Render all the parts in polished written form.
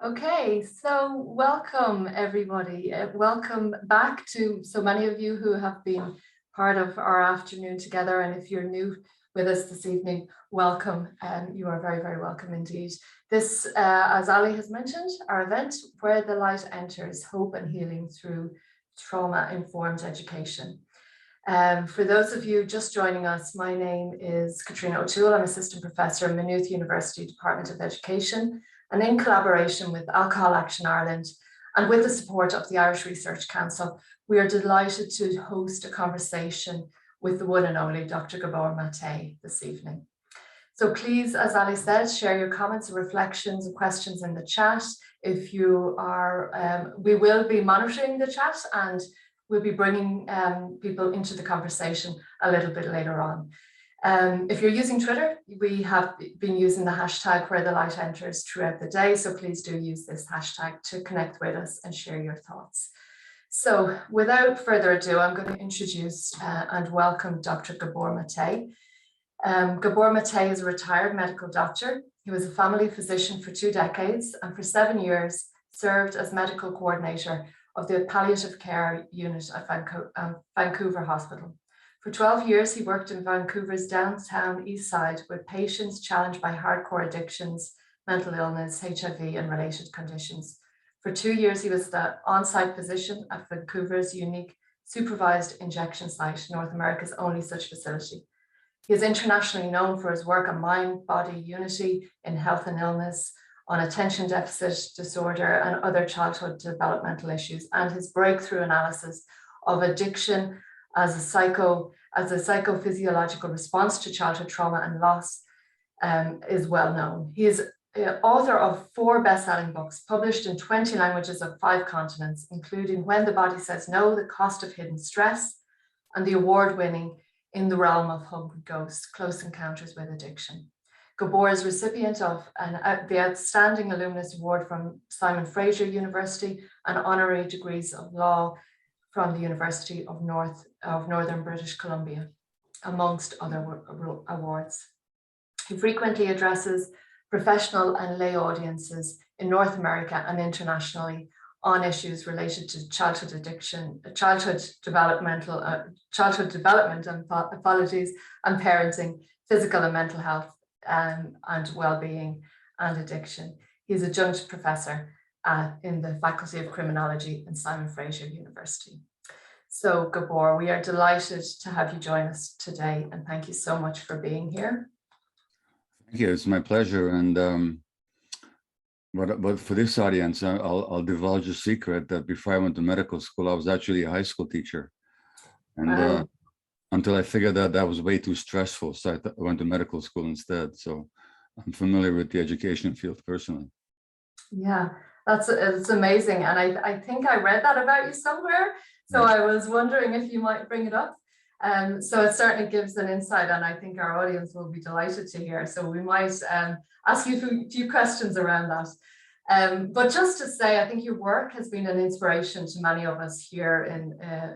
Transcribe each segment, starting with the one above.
Okay, so welcome everybody. Welcome back to so many of you who have been part of our afternoon together. And if you're new with us this evening, welcome. You are very, very welcome indeed. This, as Ali has mentioned, our event Where the Light Enters, Hope and Healing Through Trauma-Informed Education. For those of you just joining us, my name is Catriona O'Toole. I'm Assistant Professor at Maynooth University Department of Education, and in collaboration with Alcohol Action Ireland and with the support of the Irish Research Council, we are delighted to host a conversation with the one and only Dr. Gabor Maté this evening. So please, as Ali said, share your comments and reflections and questions in the chat. If you are, we will be monitoring the chat and we'll be bringing people into the conversation a little bit later on. If you're using Twitter, we have been using the hashtag Where the Light Enters throughout the day. So please do use this hashtag to connect with us and share your thoughts. So without further ado, I'm going to introduce and welcome Dr. Gabor Maté. Gabor Maté is a retired medical doctor. He was a family physician for 2 decades and for 7 years served as medical coordinator of the palliative care unit at Vancouver Hospital. For 12 years, he worked in Vancouver's downtown east side with patients challenged by hardcore addictions, mental illness, HIV, and related conditions. For 2 years, he was the on-site physician at Vancouver's unique supervised injection site, North America's only such facility. He is internationally known for his work on mind-body unity in health and illness, on attention deficit disorder and other childhood developmental issues, and his breakthrough analysis of addiction as a psychophysiological response to childhood trauma and loss is well known. He is author of 4 best-selling books published in 20 languages of 5 continents, including When the Body Says No, The Cost of Hidden Stress, and the award-winning In the Realm of Hungry Ghosts, Close Encounters with Addiction. Gabor is recipient of the Outstanding Alumnus Award from Simon Fraser University and honorary degrees of law from the University of Northern British Columbia, amongst other awards. He frequently addresses professional and lay audiences in North America and internationally on issues related to childhood addiction, childhood development, and parenting, physical and mental health, and well-being and addiction. He's adjunct professor in the Faculty of Criminology in Simon Fraser University. So Gabor, we are delighted to have you join us today, and thank you so much for being here. Thank you, it's my pleasure. And but for this audience, I'll divulge a secret that before I went to medical school, I was actually a high school teacher. And wow. Until I figured out that was way too stressful, so I went to medical school instead. So I'm familiar with the education field personally. Yeah, it's amazing. And I think I read that about you somewhere. So I was wondering if you might bring it up. So it certainly gives an insight, and I think our audience will be delighted to hear. So we might ask you a few questions around that. But just to say, I think your work has been an inspiration to many of us here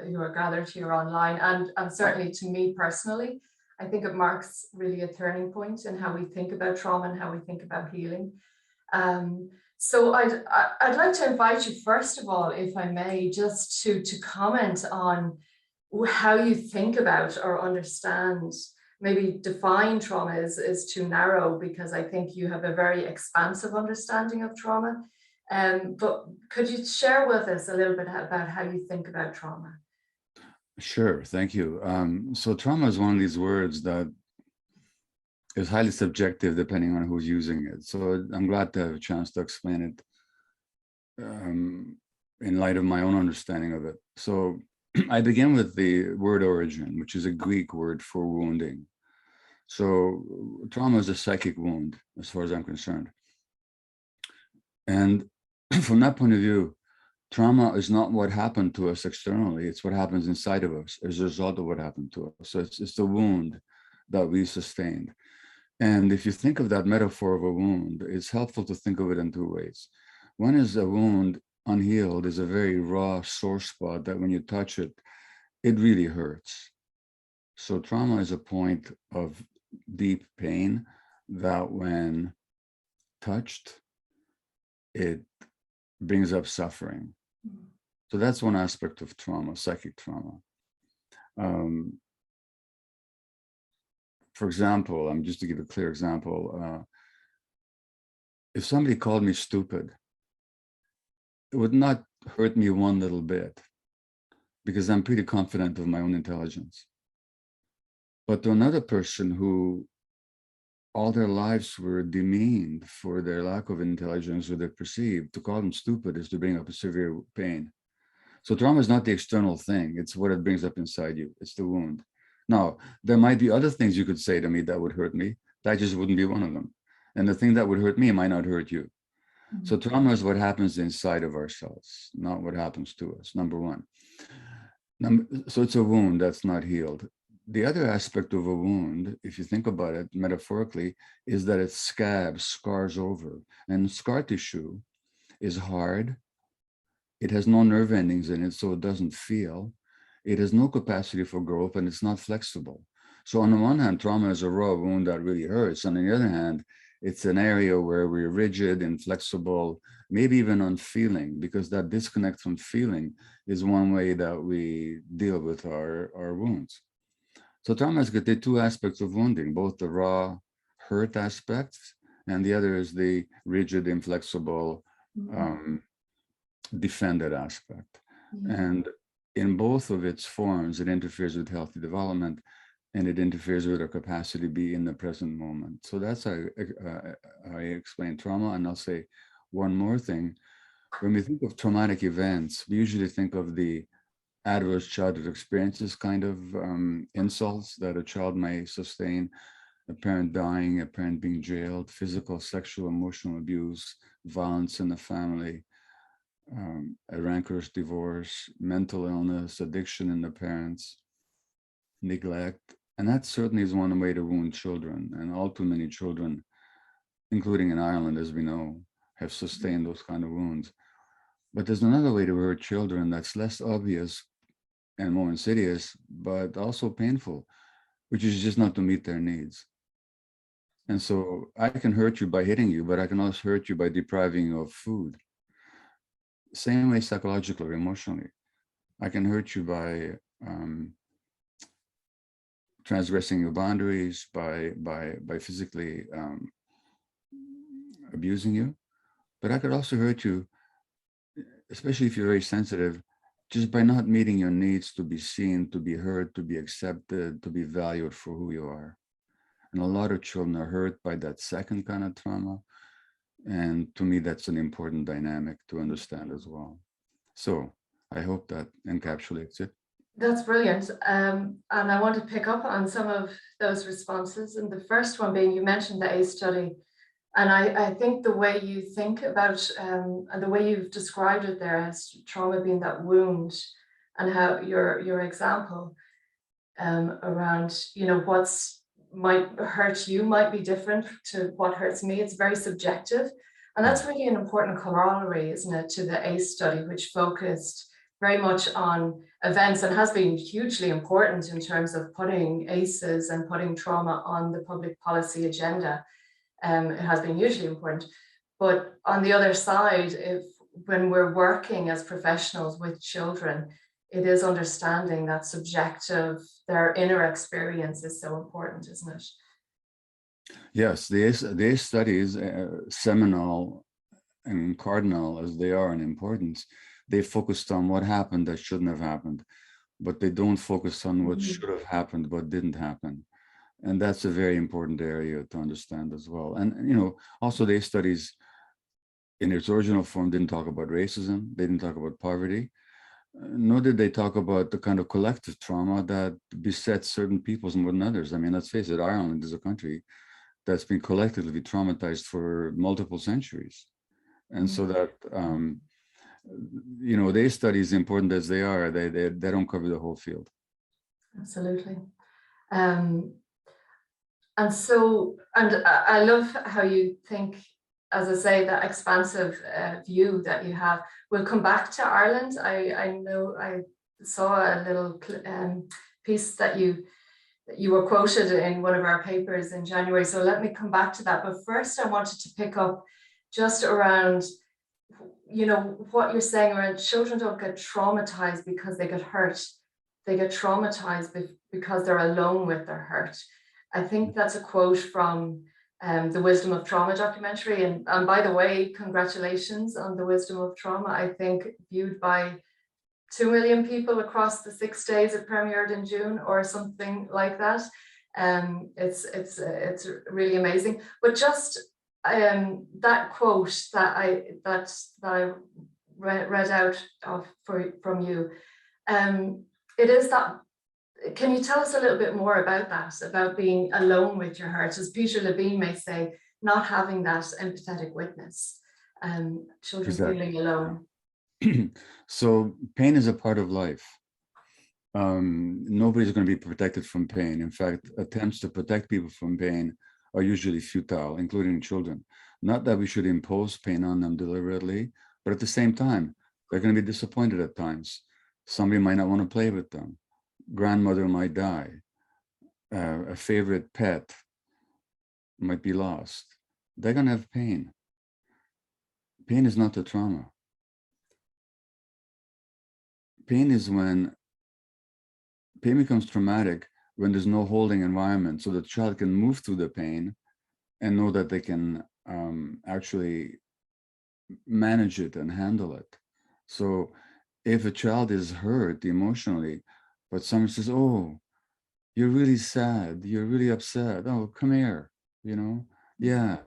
who are gathered here online, and certainly to me personally. I think it marks really a turning point in how we think about trauma and how we think about healing. So I'd like to invite you, first of all, if I may, just to comment on how you think about or understand, maybe define trauma is too narrow, because I think you have a very expansive understanding of trauma. But could you share with us a little bit about how you think about trauma? Sure, thank you. So trauma is one of these words that is highly subjective depending on who's using it. So I'm glad to have a chance to explain it in light of my own understanding of it. So I begin with the word origin, which is a Greek word for wounding. So trauma is a psychic wound, as far as I'm concerned. And from that point of view, trauma is not what happened to us externally, it's what happens inside of us as a result of what happened to us. So it's the wound that we sustained. And if you think of that metaphor of a wound, it's helpful to think of it in 2 ways. One is a wound unhealed is a very raw sore spot that when you touch it, it really hurts. So trauma is a point of deep pain that when touched, it brings up suffering. So that's one aspect of trauma, psychic trauma. For example, just to give a clear example, if somebody called me stupid, it would not hurt me one little bit because I'm pretty confident of my own intelligence. But to another person who all their lives were demeaned for their lack of intelligence or they're perceived, to call them stupid is to bring up a severe pain. So trauma is not the external thing, it's what it brings up inside you, it's the wound. Now, there might be other things you could say to me that would hurt me, that just wouldn't be one of them. And the thing that would hurt me might not hurt you. So trauma is what happens inside of ourselves, not what happens to us, number one. So it's a wound that's not healed. The other aspect of a wound, if you think about it metaphorically, is that it scabs, scars over. And scar tissue is hard. It has no nerve endings in it, so it doesn't feel. It has no capacity for growth, and it's not flexible. So on the one hand, trauma is a raw wound that really hurts. On the other hand, it's an area where we're rigid, inflexible, maybe even unfeeling, because that disconnect from feeling is one way that we deal with our wounds. So trauma has got the two aspects of wounding, both the raw hurt aspects, and the other is the rigid, inflexible, defended aspect. And in both of its forms, it interferes with healthy development, and it interferes with our capacity to be in the present moment. So that's how I explain trauma. And I'll say one more thing. When we think of traumatic events, we usually think of the adverse childhood experiences kind of insults that a child may sustain, a parent dying, a parent being jailed, physical, sexual, emotional abuse, violence in the family, a rancorous divorce, mental illness, addiction in the parents, neglect. And that certainly is one way to wound children. And all too many children, including in Ireland, as we know, have sustained those kind of wounds. But there's another way to hurt children that's less obvious and more insidious, but also painful, which is just not to meet their needs. And so I can hurt you by hitting you, but I can also hurt you by depriving you of food. Same way psychologically or emotionally. I can hurt you by transgressing your boundaries, by physically abusing you. But I could also hurt you, especially if you're very sensitive, just by not meeting your needs to be seen, to be heard, to be accepted, to be valued for who you are. And a lot of children are hurt by that second kind of trauma. And to me, that's an important dynamic to understand as well. So I hope that encapsulates it. That's brilliant. And I want to pick up on some of those responses. And the first one being, you mentioned the ACE study. And I think the way you think about and the way you've described it there as trauma being that wound, and how your example around, what's might hurt you might be different to what hurts me. It's very subjective. And that's really an important corollary, isn't it, to the ACE study, which focused very much on events and has been hugely important in terms of putting ACEs and putting trauma on the public policy agenda. It has been hugely important. But on the other side, when we're working as professionals with children, it is understanding that subjective, their inner experience is so important, isn't it? Yes, the ACE studies, seminal and cardinal as they are in importance, they focused on what happened that shouldn't have happened, but they don't focus on what should have happened but didn't happen. And that's a very important area to understand as well. And, also the ACE studies in its original form didn't talk about racism, they didn't talk about poverty, nor did they talk about the kind of collective trauma that besets certain peoples more than others. I mean, let's face it, Ireland is a country that's been collectively traumatized for multiple centuries. And so that, the ACE studies, important as they are, they don't cover the whole field. Absolutely. And I love how you think, as I say, that expansive view that you have. We'll come back to Ireland. I know I saw a little piece that you were quoted in one of our papers in January. So let me come back to that. But first, I wanted to pick up just around you know, what you're saying around children don't get traumatized because they get hurt. They get traumatized because they're alone with their hurt. I think that's a quote from the Wisdom of Trauma documentary. And by the way, congratulations on the Wisdom of Trauma. I think viewed by 2 million people across the 6 days it premiered in June or something like that. It's really amazing. But just that quote that I read out from you, it is that. Can you tell us a little bit more about that, about being alone with your hurt, as Peter Levine may say, not having that empathetic witness, children feeling alone. So pain is a part of life. Nobody's going to be protected from pain. In fact, attempts to protect people from pain are usually futile, including children. Not that we should impose pain on them deliberately, but at the same time, they're going to be disappointed at times. Somebody might not want to play with them. Grandmother might die. A favorite pet might be lost. They're going to have pain. Pain is not the trauma. Pain is when pain becomes traumatic when there's no holding environment, so the child can move through the pain and know that they can actually manage it and handle it. So if a child is hurt emotionally, but someone says, oh, you're really sad, you're really upset, oh, come here, you know, yeah,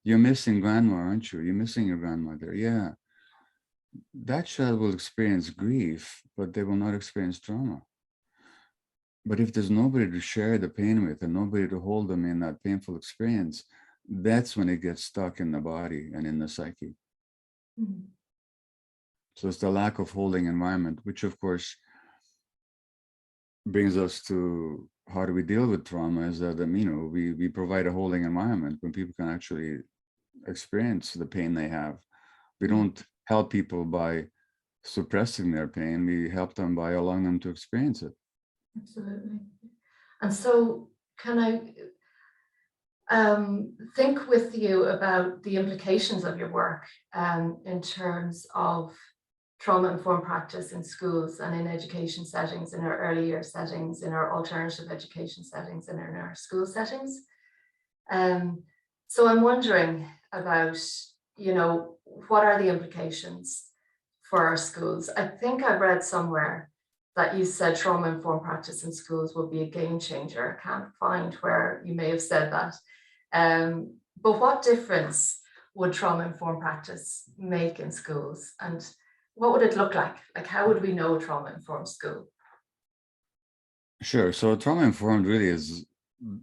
you're missing grandma, aren't you? You're missing your grandmother, yeah. That child will experience grief, but they will not experience trauma. But if there's nobody to share the pain with and nobody to hold them in that painful experience, that's when it gets stuck in the body and in the psyche. Mm-hmm. So it's the lack of holding environment, which of course brings us to how do we deal with trauma, is that, you know, we provide a holding environment when people can actually experience the pain they have. We don't help people by suppressing their pain. We help them by allowing them to experience it. Absolutely. And so can I think with you about the implications of your work in terms of trauma-informed practice in schools and in education settings, in our early year settings, in our alternative education settings, and in our school settings. So I'm wondering about, you know, what are the implications for our schools? I think I read somewhere that you said trauma-informed practice in schools will be a game changer. I can't find where you may have said that. But what difference would trauma-informed practice make in schools? And what would it look like? Like, how would we know a trauma-informed school? Sure. So trauma-informed really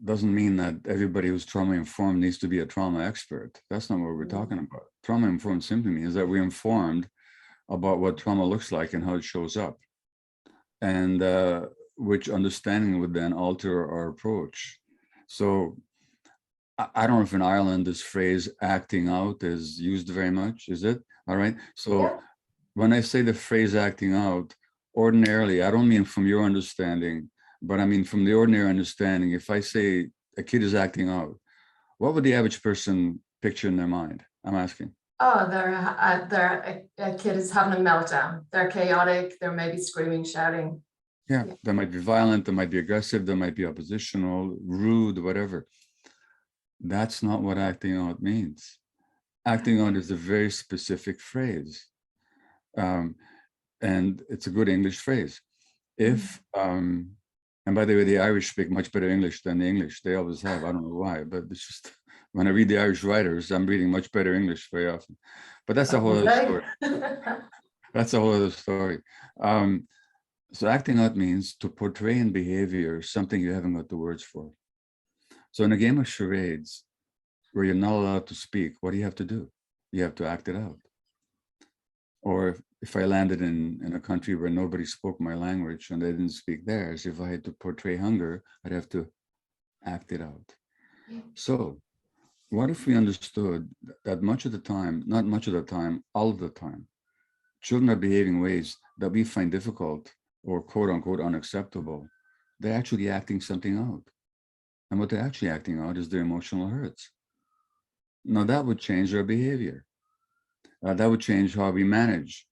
doesn't mean that everybody who's trauma-informed needs to be a trauma expert. That's not what we're talking about. Trauma-informed simply means that we're informed about what trauma looks like and how it shows up, and which understanding would then alter our approach. So I don't know if in Ireland this phrase acting out is used very much, is it? All right. So yeah. When I say the phrase acting out, ordinarily, I don't mean from your understanding, but I mean from the ordinary understanding. If I say a kid is acting out, what would the average person picture in their mind? I'm asking. Oh, a kid is having a meltdown. They're chaotic. They're maybe screaming, shouting. Yeah, they might be violent. They might be aggressive. They might be oppositional, rude, whatever. That's not what acting out means. Acting out is a very specific phrase. And it's a good English phrase. If, and by the way, the Irish speak much better English than the English. They always have. I don't know why, but it's just, when I read the Irish writers, I'm reading much better English very often. But that's a whole other story. That's a whole other story. So acting out means to portray in behavior something you haven't got the words for. So in a game of charades, where you're not allowed to speak, what do you have to do? You have to act it out. Or if I landed in a country where nobody spoke my language and they didn't speak theirs, if I had to portray hunger, I'd have to act it out. So what if we understood that much of the time, not much of the time, all of the time, children are behaving ways that we find difficult or quote unquote unacceptable? They're actually acting something out. And what they're actually acting out is their emotional hurts. Now that would change their behavior. That would change how we manage,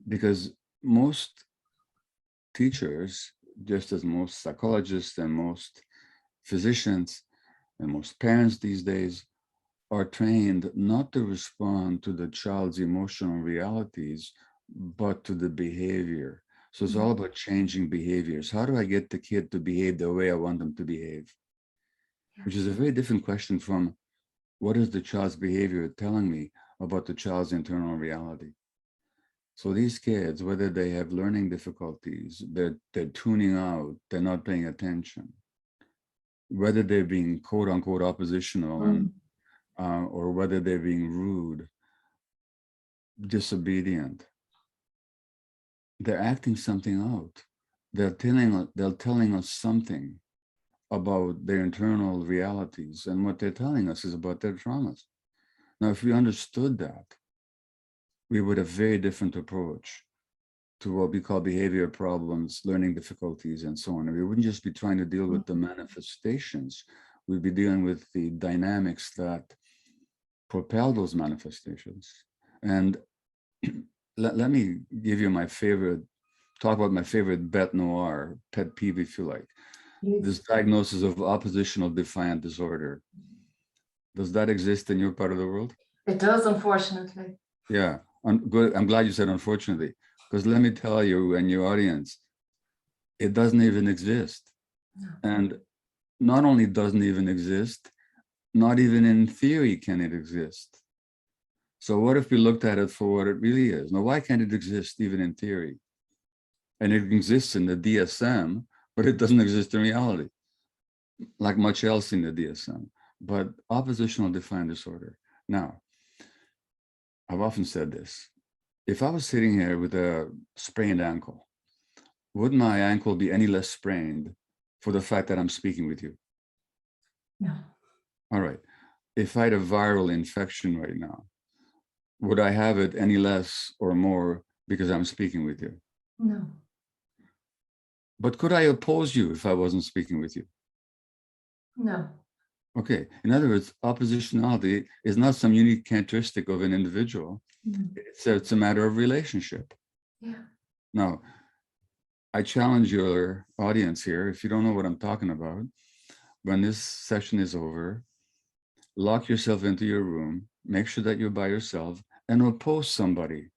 because most teachers, just as most psychologists and most physicians and most parents these days, are trained not to respond to the child's emotional realities, but to the behavior. So it's all about changing behaviors. How do I get the kid to behave the way I want them to behave? Which is a very different question from what is the child's behavior telling me about the child's internal reality? So these kids, whether they have learning difficulties, they're tuning out, they're not paying attention, whether they're being quote unquote oppositional and or whether they're being rude, disobedient, they're acting something out. They're telling us something about their internal realities, and what they're telling us is about their traumas. Now, if we understood that, we would have a very different approach to what we call behavior problems, learning difficulties, and so on. And we wouldn't just be trying to deal with the manifestations, we'd be dealing with the dynamics that propel those manifestations. And let me give you talk about my favorite bête noire, pet peeve, if you like. This diagnosis of oppositional defiant disorder. Does that exist in your part of the world? It does, unfortunately. Yeah, good. I'm glad you said unfortunately, because let me tell you and your audience, it doesn't even exist. No. And not only doesn't even exist, not even in theory can it exist. So what if we looked at it for what it really is? Now, why can't it exist even in theory? And it exists in the DSM, but it doesn't exist in reality, like much else in the DSM. But oppositional defiant disorder. Now, I've often said this. If I was sitting here with a sprained ankle, would my ankle be any less sprained for the fact that I'm speaking with you? No. All right. If I had a viral infection right now, would I have it any less or more because I'm speaking with you? No. But could I oppose you if I wasn't speaking with you? No. Okay. In other words, oppositionality is not some unique characteristic of an individual. It's a matter of relationship. Yeah. Now, I challenge your audience here, if you don't know what I'm talking about, when this session is over, lock yourself into your room, make sure that you're by yourself, and oppose somebody.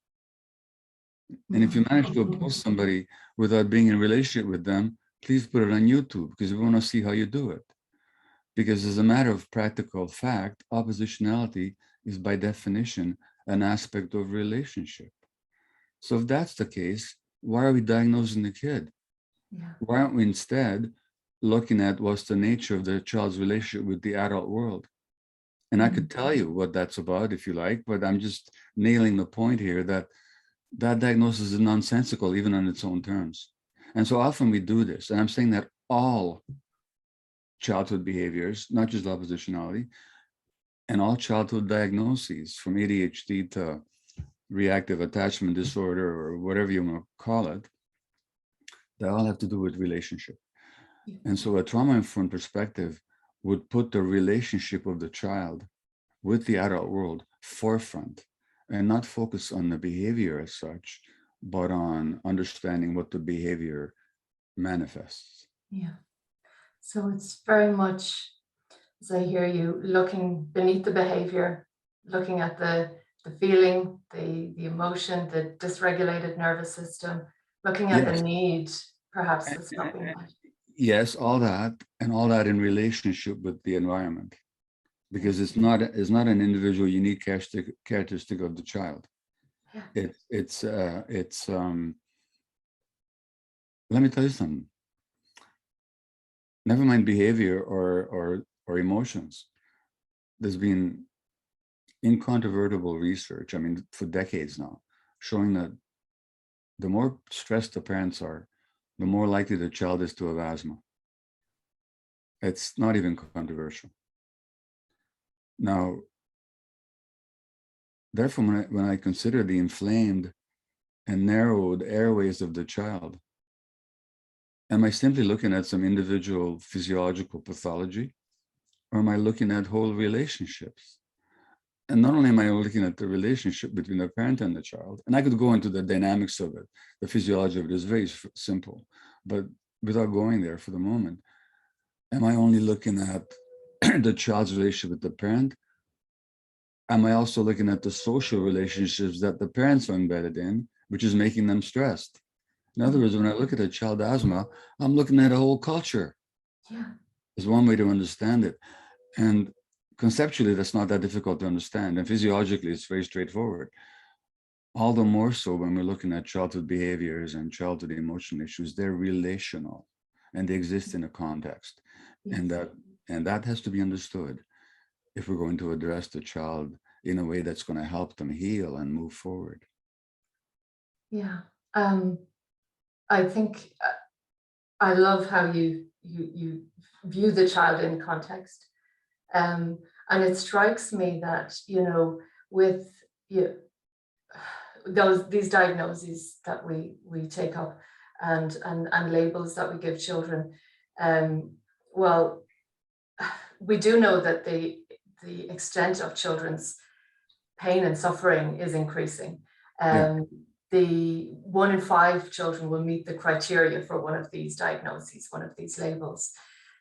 And if you manage to oppose somebody without being in relationship with them, please put it on YouTube, because we want to see how you do it. Because as a matter of practical fact, oppositionality is by definition an aspect of relationship. So if that's the case, why are we diagnosing the kid? Yeah. Why aren't we instead looking at what's the nature of the child's relationship with the adult world? And I could tell you what that's about if you like, but I'm just nailing the point here that that diagnosis is nonsensical even on its own terms. And so often we do this, and I'm saying that all childhood behaviors, not just oppositionality, and all childhood diagnoses from ADHD to reactive attachment disorder or whatever you want to call it, they all have to do with relationship. Yeah. And so a trauma-informed perspective would put the relationship of the child with the adult world forefront and not focus on the behavior as such, but on understanding what the behavior manifests. Yeah. So it's very much, as I hear you, looking beneath the behavior, looking at the feeling, the emotion, the dysregulated nervous system, looking at the need, perhaps that's not being met. Yes, all that, and all that in relationship with the environment, because it's not an individual unique characteristic of the child. Yeah. Let me tell you something. Never mind behavior or emotions. There's been incontrovertible research, I mean, for decades now, showing that the more stressed the parents are, the more likely the child is to have asthma. It's not even controversial. Now, therefore, when I consider the inflamed and narrowed airways of the child, am I simply looking at some individual physiological pathology, or am I looking at whole relationships? And not only am I looking at the relationship between the parent and the child, and I could go into the dynamics of it, the physiology of it is very simple, but without going there for the moment, am I only looking at the child's relationship with the parent? Am I also looking at the social relationships that the parents are embedded in, which is making them stressed? In other words, when I look at a child asthma, I'm looking at a whole culture. Yeah. Is one way to understand it. And conceptually, that's not that difficult to understand. And physiologically, it's very straightforward. All the more so when we're looking at childhood behaviors and childhood emotional issues, they're relational and they exist in a context. Yes. And that has to be understood if we're going to address the child in a way that's going to help them heal and move forward. Yeah. I think I love how you view the child in context. And it strikes me that, with these diagnoses that we take up and labels that we give children, well, we do know that the extent of children's pain and suffering is increasing. The 1 in 5 children will meet the criteria for one of these diagnoses, one of these labels.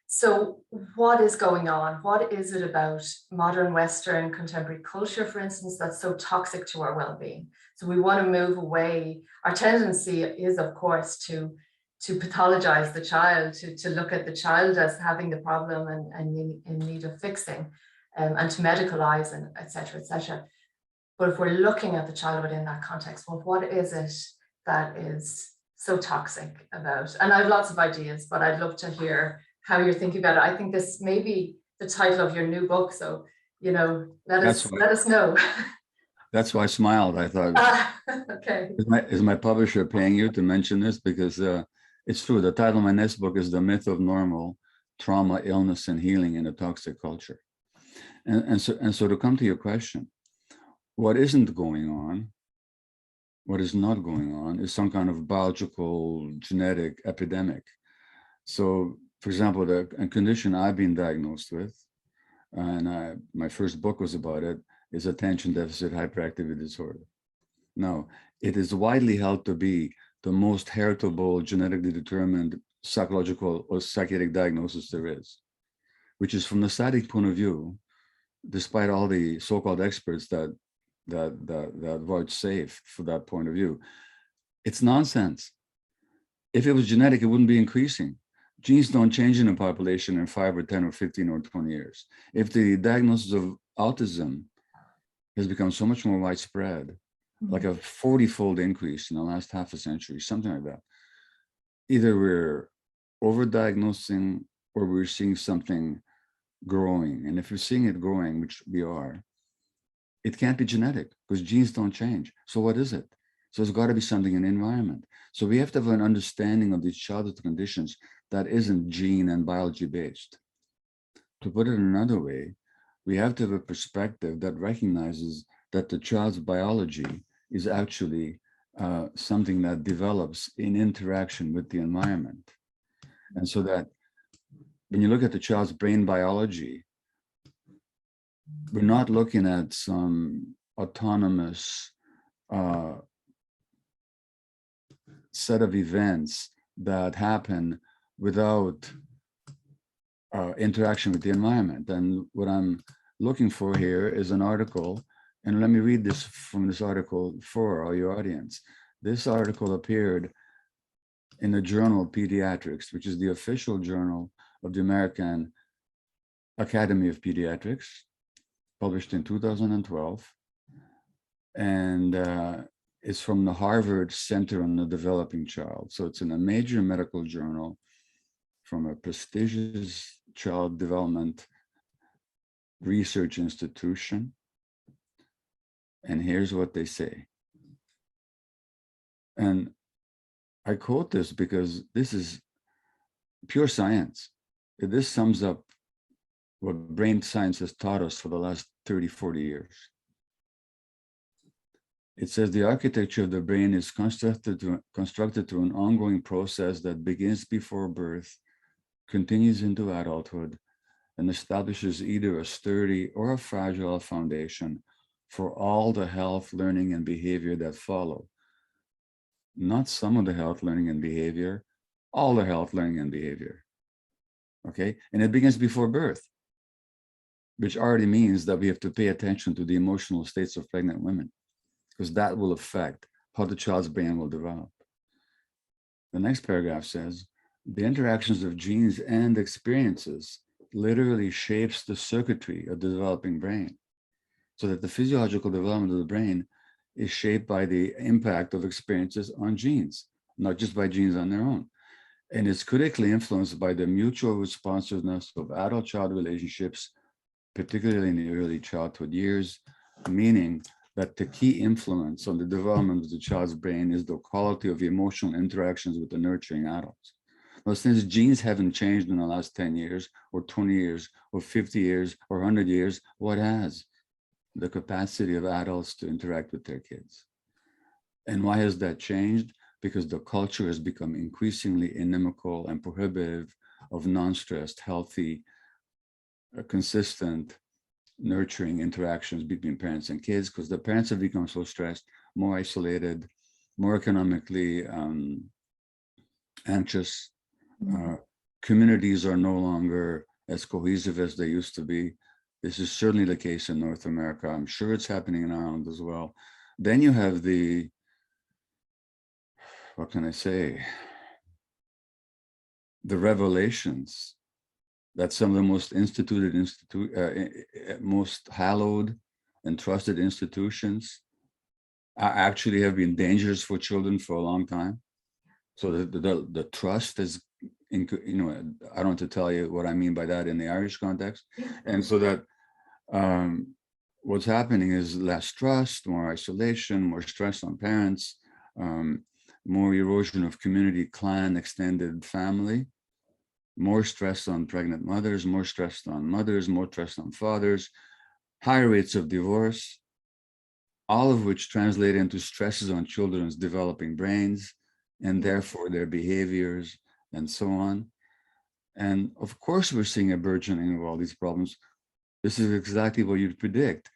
So what is going on? What is it about modern Western contemporary culture, for instance, that's so toxic to our well-being? So we want to move away. Our tendency is, of course, to pathologize the child, to look at the child as having the problem and in need of fixing, and to medicalize, and et cetera, et cetera. But if we're looking at the child within that context, well, what is it that is so toxic about? And I have lots of ideas, but I'd love to hear how you're thinking about it. I think this may be the title of your new book. So, let us know. That's why I smiled. I thought, okay. Is my publisher paying you to mention this? Because it's true. The title of my next book is The Myth of Normal, Trauma, Illness, and Healing in a Toxic Culture. And so to come to your question, what isn't going on, what is not going on is some kind of biological genetic epidemic. So, for example, a condition I've been diagnosed with, and my first book was about it, is attention deficit hyperactivity disorder. Now, it is widely held to be the most heritable, genetically determined psychological or psychiatric diagnosis there is, which is, from the static point of view, despite all the so-called experts that vouchsafe for that point of view, it's nonsense. If it was genetic, it wouldn't be increasing. Genes don't change in a population in 5 or 10 or 15 or 20 years. If the diagnosis of autism has become so much more widespread, like a 40-fold increase in the last half a century, something like that, either we're overdiagnosing or we're seeing something growing. And if we're seeing it growing, which we are, it can't be genetic because genes don't change. So what is it? So it's got to be something in the environment. So we have to have an understanding of these childhood conditions that isn't gene and biology based. To put it another way, we have to have a perspective that recognizes that the child's biology is actually something that develops in interaction with the environment. And so that when you look at the child's brain biology, we're not looking at some autonomous set of events that happen without interaction with the environment. And what I'm looking for here is an article, and let me read this from this article for all your audience. This article appeared in the Journal of Pediatrics, which is the official journal of the American Academy of Pediatrics, published in 2012. And it's from the Harvard Center on the Developing Child. So it's in a major medical journal from a prestigious child development research institution. And here's what they say. And I quote this because this is pure science. This sums up what brain science has taught us for the last 30, 40 years. It says the architecture of the brain is constructed through an ongoing process that begins before birth, continues into adulthood, and establishes either a sturdy or a fragile foundation for all the health, learning, and behavior that follow. Not some of the health, learning, and behavior, all the health, learning, and behavior. Okay, and it begins before birth, which already means that we have to pay attention to the emotional states of pregnant women, because that will affect how the child's brain will develop. The next paragraph says, the interactions of genes and experiences literally shapes the circuitry of the developing brain, so that the physiological development of the brain is shaped by the impact of experiences on genes, not just by genes on their own. And it's critically influenced by the mutual responsiveness of adult-child relationships, particularly in the early childhood years, meaning that the key influence on the development of the child's brain is the quality of emotional interactions with the nurturing adults. Now, since genes haven't changed in the last 10 years, or 20 years, or 50 years, or 100 years, what has? The capacity of adults to interact with their kids. And why has that changed? Because the culture has become increasingly inimical and prohibitive of non-stressed, healthy, consistent, nurturing interactions between parents and kids, because the parents have become so stressed, more isolated, more economically anxious. Communities are no longer as cohesive as they used to be. This is certainly the case in North America. I'm sure it's happening in Ireland as well. Then you have the, what can I say? The revelations that some of the most most hallowed and trusted institutions actually have been dangerous for children for a long time. So the trust is, I don't have to tell you what I mean by that in the Irish context. And so that what's happening is less trust, more isolation, more stress on parents, more erosion of community, clan, extended family, more stress on pregnant mothers, more stress on mothers, more stress on fathers, higher rates of divorce, all of which translate into stresses on children's developing brains and therefore their behaviors and so on. And of course, we're seeing a burgeoning of all these problems. This is exactly what you'd predict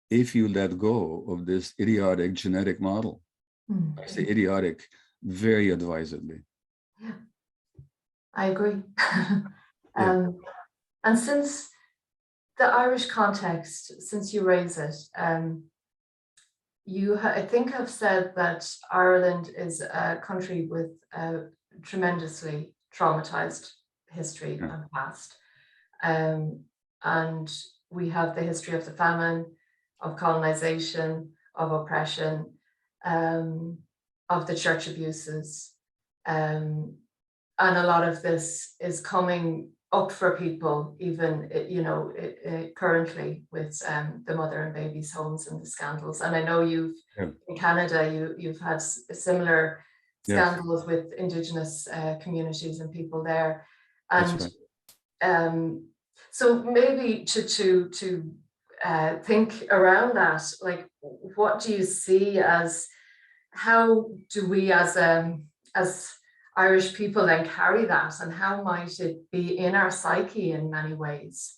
if you let go of this idiotic genetic model. I say idiotic very advisedly. Yeah, I agree. And since the Irish context, since you raise it, you, I think, have said that Ireland is a country with a tremendously traumatized history and past. And we have the history of the famine, of colonization, of oppression, of the church abuses. And a lot of this is coming up for people, even, currently with the mother and babies homes and the scandals. And I know you've, in Canada, you've had similar scandals with Indigenous communities and people there. And so maybe to think around that, like, what do you see as, how do we as Irish people then carry that, and how might it be in our psyche in many ways?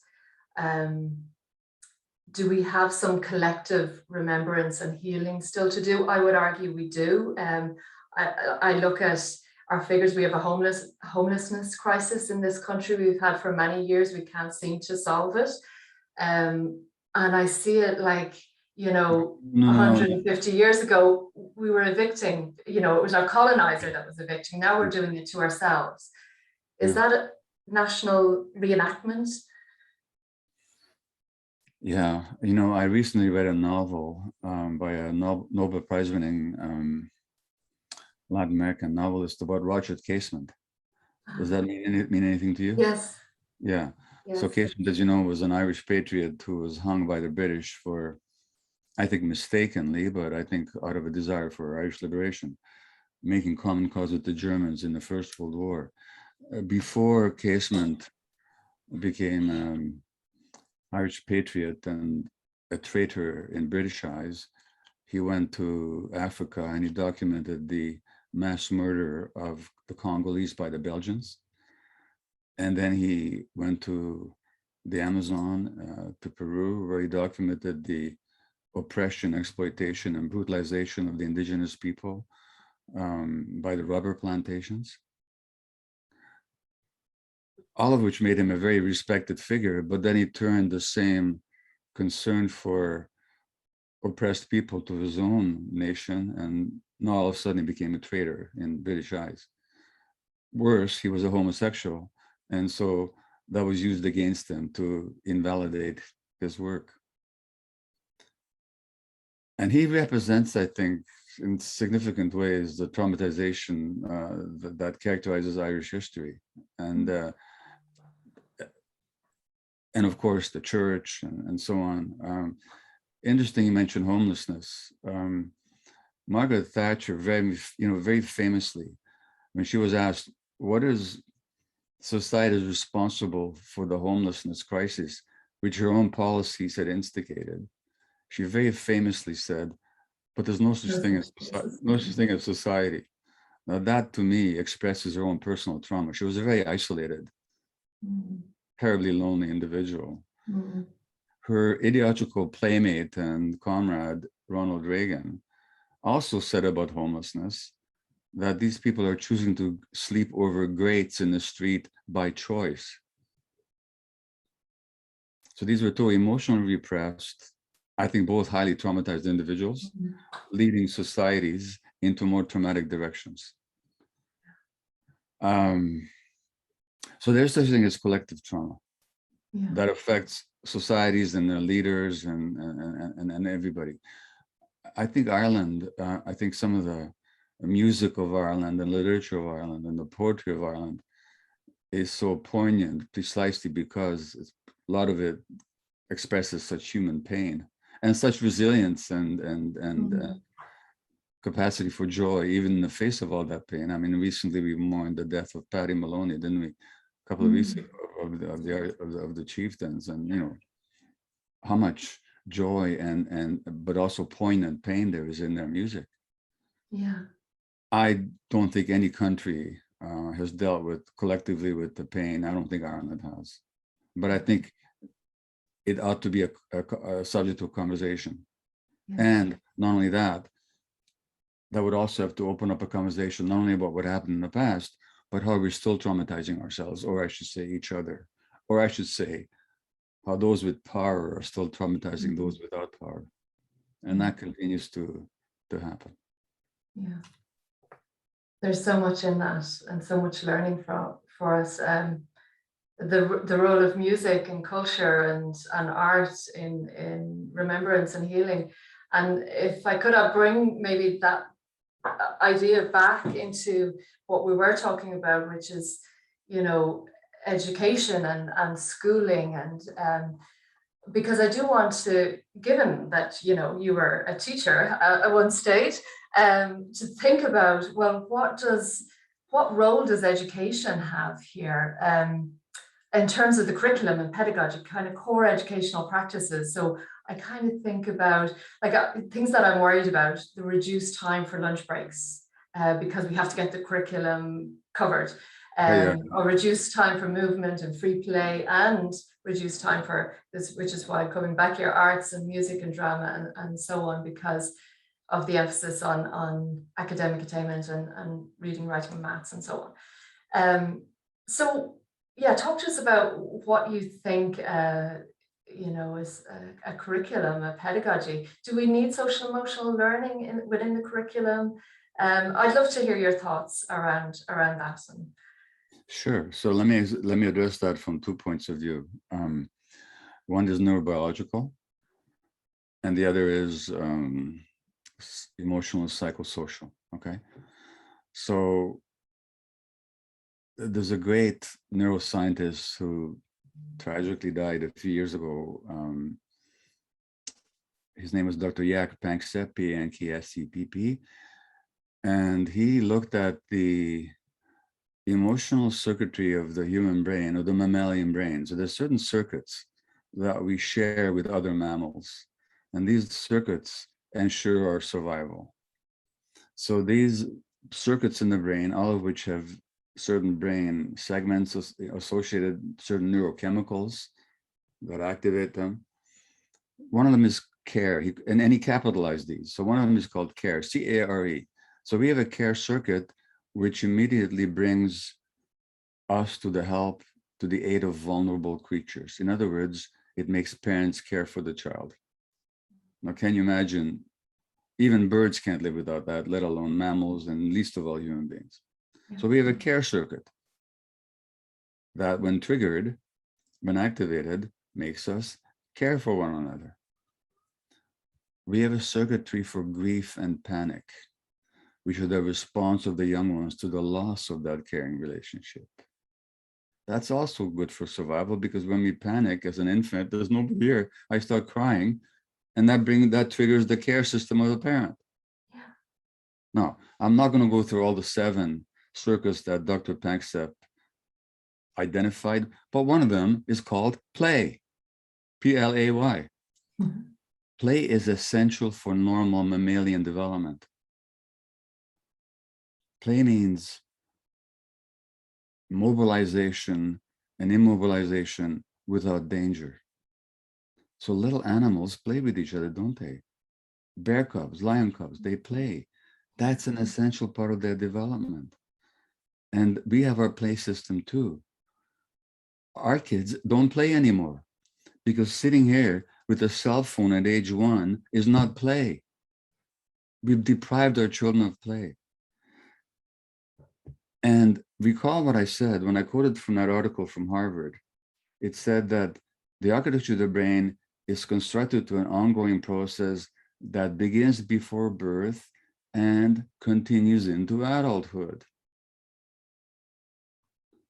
Do we have some collective remembrance and healing still to do? I would argue we do. I look at our figures. We have a homelessness crisis in this country we've had for many years. We can't seem to solve it. And I see it like, 150 years ago, we were evicting, it was our colonizer that was evicting. Now we're doing it to ourselves. Is that a national reenactment? Yeah, I recently read a novel by a Nobel Prize winning Latin American novelist about Roger Caseman. Does that mean anything to you? Yes. Yeah. Yes. So Caseman, as you know, was an Irish patriot who was hung by the British for, I think mistakenly, but I think out of a desire for Irish liberation, making common cause with the Germans in the First World War. Before Caseman became Irish patriot and a traitor in British eyes, he went to Africa and he documented the mass murder of the Congolese by the Belgians. And then he went to the Amazon, to Peru, where he documented the oppression, exploitation, and brutalization of the indigenous people by the rubber plantations, all of which made him a very respected figure. But then he turned the same concern for oppressed people to his own nation, and now all of a sudden he became a traitor in British eyes. Worse, he was a homosexual, and so that was used against him to invalidate his work. And he represents, I think, in significant ways, the traumatization that characterizes Irish history, and of course the church and so on. Interesting, you mentioned homelessness. Margaret Thatcher, very famously, when she was asked, "What is society is responsible for the homelessness crisis, which her own policies had instigated?" She very famously said, "But there's no such thing as society." Now that to me expresses her own personal trauma. She was a very isolated, terribly lonely individual. Her ideological playmate and comrade, Ronald Reagan, also said about homelessness that these people are choosing to sleep over grates in the street by choice. So these were two emotionally repressed, I think both highly traumatized individuals, leading societies into more traumatic directions. So there's such a thing as collective trauma that affects societies and their leaders and everybody. I think Ireland, I think some of the music of Ireland and literature of Ireland and the poetry of Ireland is so poignant precisely because a lot of it expresses such human pain and such resilience and capacity for joy, even in the face of all that pain. I mean, recently we mourned the death of Paddy Maloney, didn't we? A couple of weeks ago, of the chieftains, and you know how much joy and but also poignant pain there is in their music. Yeah, I don't think any country has dealt with collectively with the pain. I don't think Ireland has, but I think it ought to be a subject of conversation. And not only that, that would also have to open up a conversation not only about what happened in the past, but how we're still traumatizing ourselves, or I should say each other, or I should say how those with power are still traumatizing those without power. And that continues to happen. Yeah. There's so much in that and so much learning for us. The role of music and culture and art in remembrance and healing. And if I could bring maybe that idea back into what we were talking about, which is, you know, education and schooling, and because I do want to, given that, you know, you were a teacher at one stage, to think about, well, what role does education have here in terms of the curriculum and pedagogy, kind of core educational practices? So I kind of think about like things that I'm worried about: the reduced time for lunch breaks because we have to get the curriculum covered, or reduced time for movement and free play, and reduced time for this, which is why coming back here, arts and music and drama and so on, because of the emphasis on academic attainment and reading, writing, and maths and so on. So yeah, talk to us about what you think, you know, is a curriculum, a pedagogy. Do we need social emotional learning within the curriculum? I'd love to hear your thoughts around that. Sure. So let me address that from 2 points of view. One is neurobiological, and the other is emotional and psychosocial. Okay. So there's a great neuroscientist who tragically died a few years ago. His name was Dr. Jaak Panksepp, P-A-N-K-S-E-P-P, and he looked at the emotional circuitry of the human brain, or the mammalian brain. So there's certain circuits that we share with other mammals, and these circuits ensure our survival. So these circuits in the brain, all of which have certain brain segments associated certain neurochemicals that activate them. One of them is care, and he capitalized these. So one of them is called care, C-A-R-E. So we have a care circuit, which immediately brings us to the aid of vulnerable creatures. In other words, it makes parents care for the child. Now, can you imagine? Even birds can't live without that, let alone mammals, and least of all human beings. So we have a care circuit that, when triggered, when activated, makes us care for one another. We have a circuitry for grief and panic, which are the response of the young ones to the loss of that caring relationship. That's also good for survival, because when we panic as an infant, there's nobody here. I start crying, and that triggers the care system of the parent. Yeah. Now, I'm not going to go through all the 7 circuits that Dr. Panksepp identified, but one of them is called play, P-L-A-Y. Mm-hmm. Play is essential for normal mammalian development. Play means mobilization and immobilization without danger. So little animals play with each other, don't they? Bear cubs, lion cubs, they play. That's an essential part of their development. And we have our play system too. Our kids don't play anymore, because sitting here with a cell phone at age 1 is not play. We've deprived our children of play. And recall what I said when I quoted from that article from Harvard. It said that the architecture of the brain is constructed to an ongoing process that begins before birth and continues into adulthood.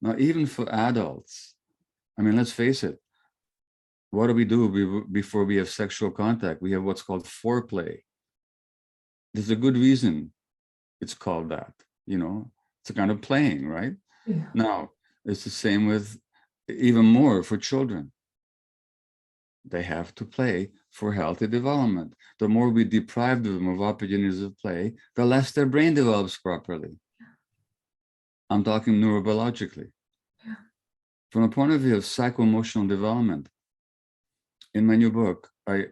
Now, even for adults, I mean, let's face it, what do we do before we have sexual contact? We have what's called foreplay. There's a good reason it's called that, it's a kind of playing, right? Yeah. Now, it's the same with, even more for children. They have to play for healthy development. The more we deprive them of opportunities of play, the less their brain develops properly. I'm talking neurobiologically. Yeah. From the point of view of psycho-emotional development, in my new book, I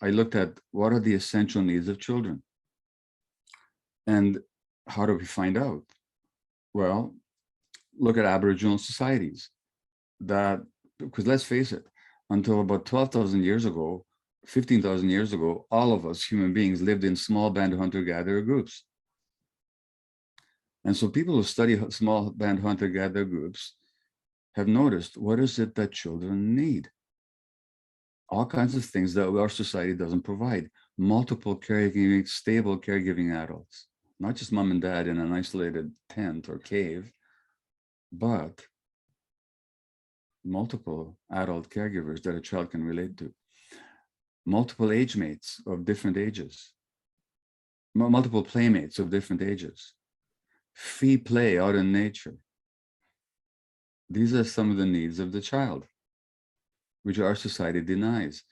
looked at what are the essential needs of children. And how do we find out? Well, look at Aboriginal societies. Because let's face it, until about 12,000 years ago, 15,000 years ago, all of us human beings lived in small band hunter-gatherer groups. And so people who study small band hunter-gatherer groups have noticed, what is it that children need? All kinds of things that our society doesn't provide. Multiple caregiving, stable caregiving adults, not just mom and dad in an isolated tent or cave, but multiple adult caregivers that a child can relate to. Multiple age mates of different ages. Multiple playmates of different ages. Free play out in nature. These are some of the needs of the child, which our society denies.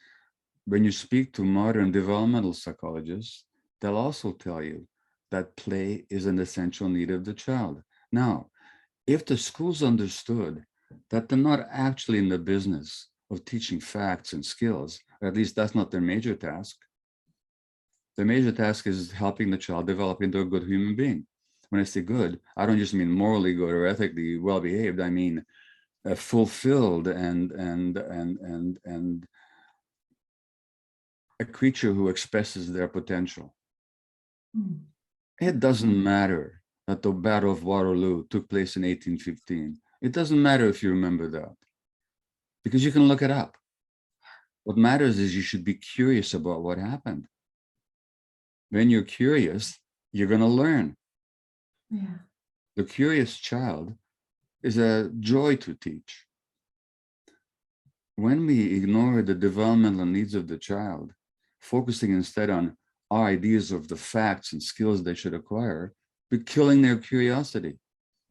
When you speak to modern developmental psychologists, they'll also tell you that play is an essential need of the child. Now, if the schools understood that they're not actually in the business of teaching facts and skills, or at least that's not their major task. Their major task is helping the child develop into a good human being. When I say good, I don't just mean morally good or ethically well-behaved. I mean fulfilled and a creature who expresses their potential. Mm. It doesn't matter that the Battle of Waterloo took place in 1815. It doesn't matter if you remember that, because you can look it up. What matters is you should be curious about what happened. When you're curious, you're going to learn. Yeah. The curious child is a joy to teach. When we ignore the developmental needs of the child, focusing instead on our ideas of the facts and skills they should acquire, we're killing their curiosity.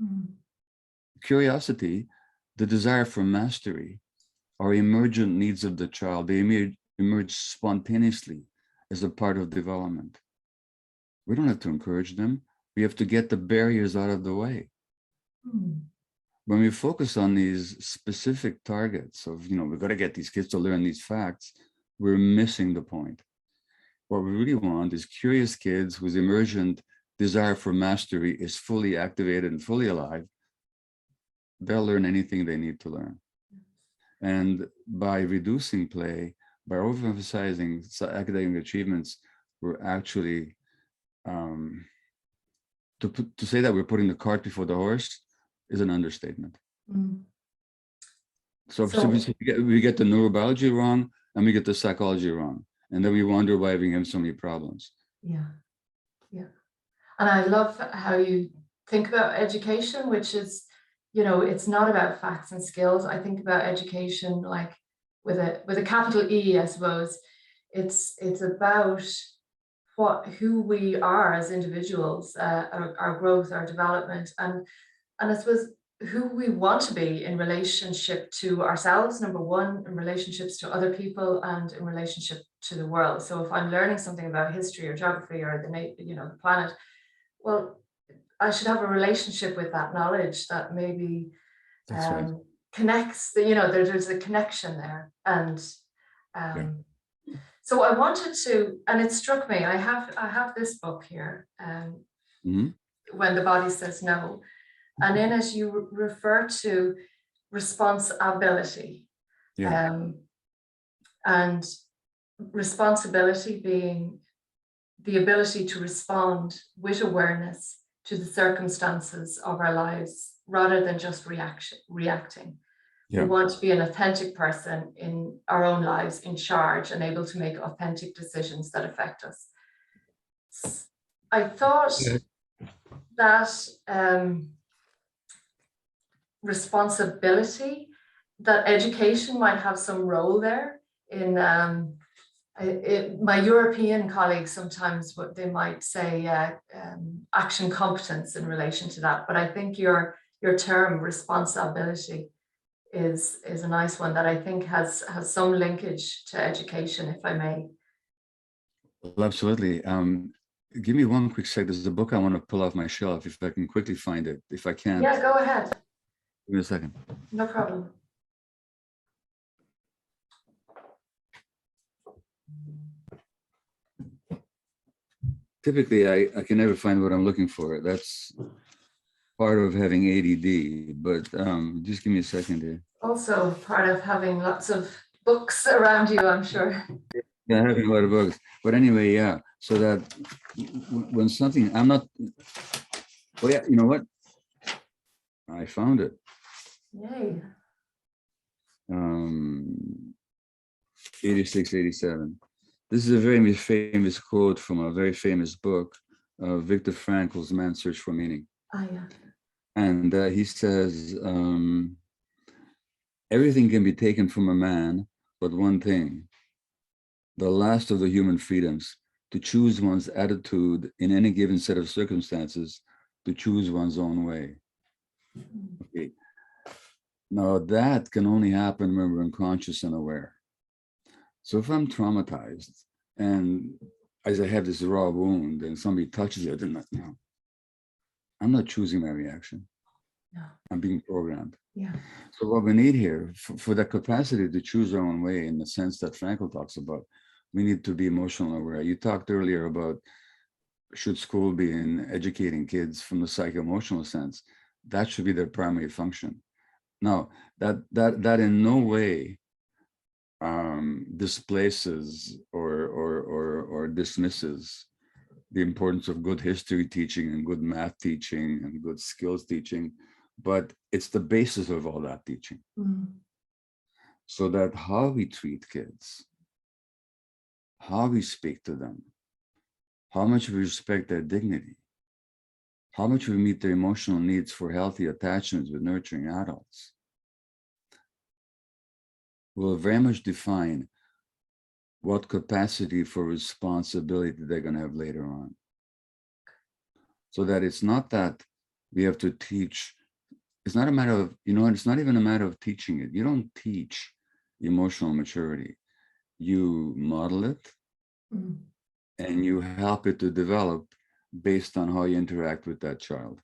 Mm. Curiosity, the desire for mastery, are emergent needs of the child. They emerge spontaneously as a part of development. We don't have to encourage them. We have to get the barriers out of the way. Mm. When we focus on these specific targets of, we've got to get these kids to learn these facts, we're missing the point. What we really want is curious kids whose emergent desire for mastery is fully activated and fully alive. They'll learn anything they need to learn. And by reducing play, by overemphasizing academic achievements, we're actually, to say that we're putting the cart before the horse is an understatement. Mm. So we get the neurobiology wrong and we get the psychology wrong. And then we wonder why we have so many problems. Yeah, yeah. And I love how you think about education, which is, you know, it's not about facts and skills. I think about education like with a capital E, I suppose. It's about who we are as individuals, our growth, our development, and I suppose who we want to be in relationship to ourselves, number one, in relationships to other people, and in relationship to the world. So if I'm learning something about history or geography or the planet, well, I should have a relationship with that knowledge that maybe Right. connects. There's a connection there, and Yeah. so I wanted to, and it struck me. I have this book here, Mm-hmm. When the Body Says No. And in it, you refer to responsibility, and responsibility being the ability to respond with awareness to the circumstances of our lives rather than just reacting. Yeah. We want to be an authentic person in our own lives, in charge, and able to make authentic decisions that affect us. I thought that responsibility, that education might have some role there in my European colleagues sometimes what they might say action competence in relation to that, but I think your term responsibility is a nice one that I think has some linkage to education, if I may. Well, absolutely. Give me one quick sec. There's a book I want to pull off my shelf if I can quickly find it. If I can't. Yeah, go ahead. Give me a second. No problem. Typically, I can never find what I'm looking for. That's part of having ADD, but just give me a second here. Also part of having lots of books around you, I'm sure. Yeah, having a lot of books. But anyway, yeah, so that when something, I'm not, well, yeah, you know what? I found it. Yay. 86, 87. This is a very famous quote from a very famous book, Viktor Frankl's Man's Search for Meaning. Ah, yeah. And he says, everything can be taken from a man, but one thing, the last of the human freedoms, to choose one's attitude in any given set of circumstances, to choose one's own way. Okay. Now that can only happen when we're unconscious and aware. So if I'm traumatized and as I have this raw wound and somebody touches it, I'm not choosing my reaction. No. I'm being programmed. Yeah. So what we need here for that capacity to choose our own way in the sense that Frankl talks about, we need to be emotional aware. You talked earlier about should school be in educating kids from the psycho-emotional sense. That should be their primary function. Now, that in no way displaces or dismisses the importance of good history teaching and good math teaching and good skills teaching, but it's the basis of all that teaching. Mm. So that how we treat kids, how we speak to them, how much we respect their dignity, how much we meet their emotional needs for healthy attachments with nurturing adults, will very much define what capacity for responsibility they're going to have later on. So that it's not that we have to teach, it's not a matter of, it's not even a matter of teaching it. You don't teach emotional maturity. You model it and you help it to develop based on how you interact with that child.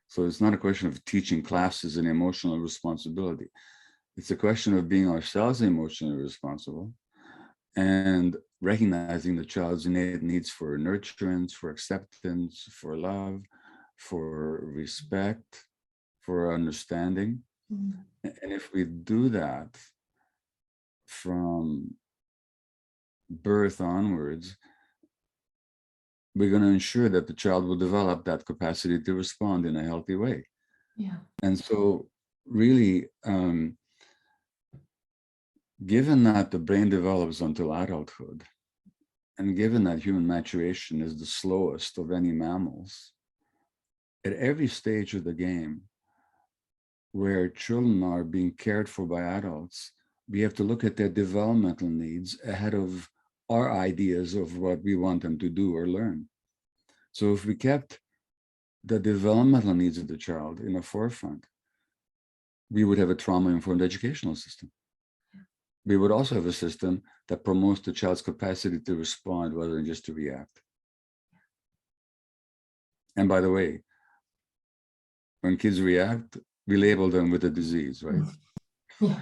So it's not a question of teaching classes and emotional responsibility. It's a question of being ourselves emotionally responsible and recognizing the child's innate needs for nurturance, for acceptance, for love, for respect, for understanding. Mm. And if we do that from birth onwards, we're going to ensure that the child will develop that capacity to respond in a healthy way. Yeah. And so really, given that the brain develops until adulthood, and given that human maturation is the slowest of any mammals, at every stage of the game where children are being cared for by adults, we have to look at their developmental needs ahead of our ideas of what we want them to do or learn. So if we kept the developmental needs of the child in the forefront, we would have a trauma-informed educational system. We would also have a system that promotes the child's capacity to respond rather than just to react. And by the way, when kids react, we label them with a disease, right? Yeah.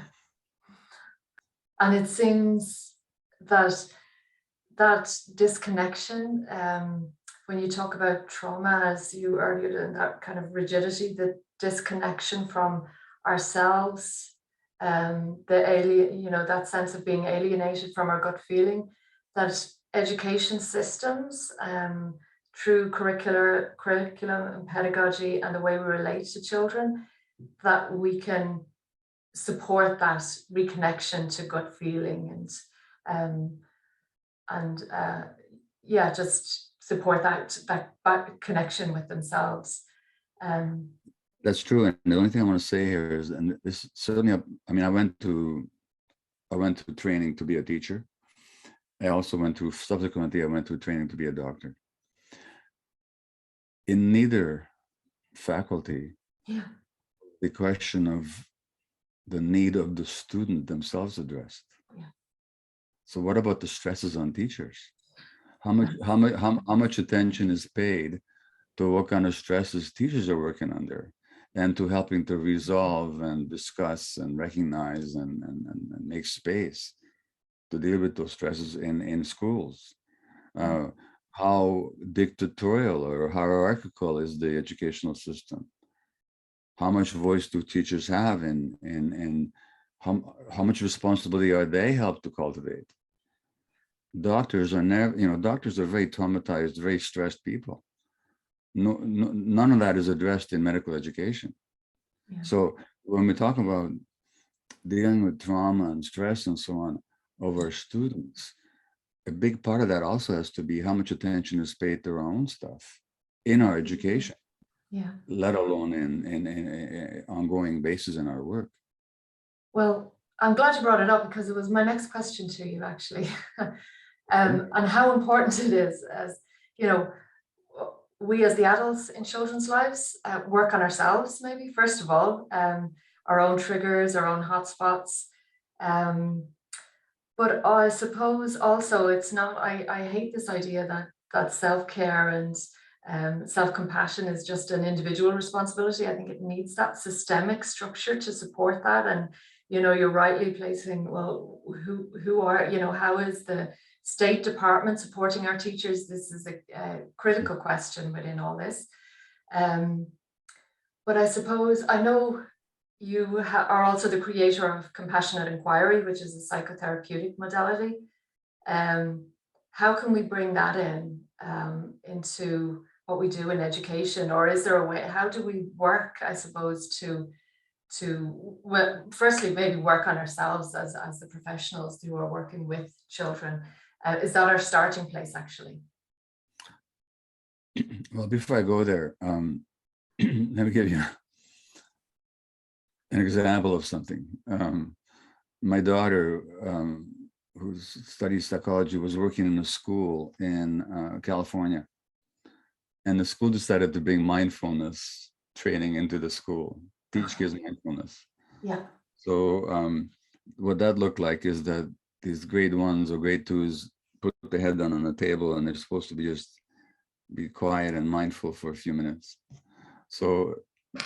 And it seems that disconnection, when you talk about trauma, as you argued, and that kind of rigidity, the disconnection from ourselves, that sense of being alienated from our gut feeling, that education systems, through curriculum and pedagogy and the way we relate to children, that we can support that reconnection to gut feeling and just support that connection with themselves. That's true. And the only thing I want to say here is, and this certainly, I mean, I went to training to be a teacher. I also subsequently, I went to training to be a doctor. In neither faculty, the question of the need of the student themselves addressed. Yeah. So what about the stresses on teachers? How much attention is paid to what kind of stresses teachers are working under, and to helping to resolve and discuss and recognize and make space to deal with those stresses in schools? How dictatorial or hierarchical is the educational system? How much voice do teachers have in how much responsibility are they helped to cultivate? Doctors are never, doctors are very traumatized, very stressed people. No, none of that is addressed in medical education. Yeah. So when we talk about dealing with trauma and stress and so on of our students, a big part of that also has to be how much attention is paid to our own stuff in our education, let alone in ongoing basis in our work. Well, I'm glad you brought it up, because it was my next question to you, actually. And how important it is, as we as the adults in children's lives work on ourselves, maybe first of all, our own triggers, our own hotspots. But I suppose also it's not, I hate this idea that self-care and self-compassion is just an individual responsibility. I think it needs that systemic structure to support that. And, you're rightly placing, well, who are, how is the State Department supporting our teachers? This is a critical question within all this. But I suppose, I know you are also the creator of compassionate inquiry, which is a psychotherapeutic modality. How can we bring that into what we do in education? Or is there a way, how do we work, I suppose, to well, firstly, maybe work on ourselves as the professionals who are working with children? Is that our starting place, actually? Well, before I go there, let me give you an example of something. My daughter, who studies psychology, was working in a school in California, and the school decided to bring mindfulness training into the school, teach kids mindfulness. Yeah. So what that looked like is that these grade 1s or grade 2s put their head down on the table, and they're supposed to be quiet and mindful for a few minutes. So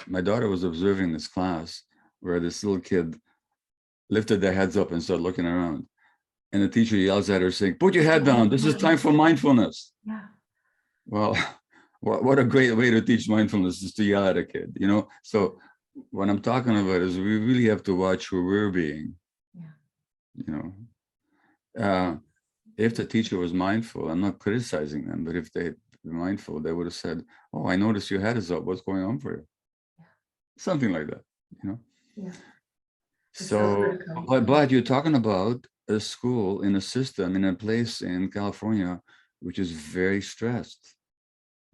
my daughter was observing this class where this little kid lifted their heads up and started looking around. and the teacher yells at her saying, "Put your head down. This is time for mindfulness." Yeah. Well, what a great way to teach mindfulness is to yell at a kid, you know? So what I'm talking about is we really have to watch who we're being, you know? If the teacher was mindful, I'm not criticizing them, but if they were mindful, they would have said, "Oh, I noticed your head is up. What's going on for you?" Something like that, you know? Yeah. So, but you're talking about a school in a system, in a place in California, which is very stressed,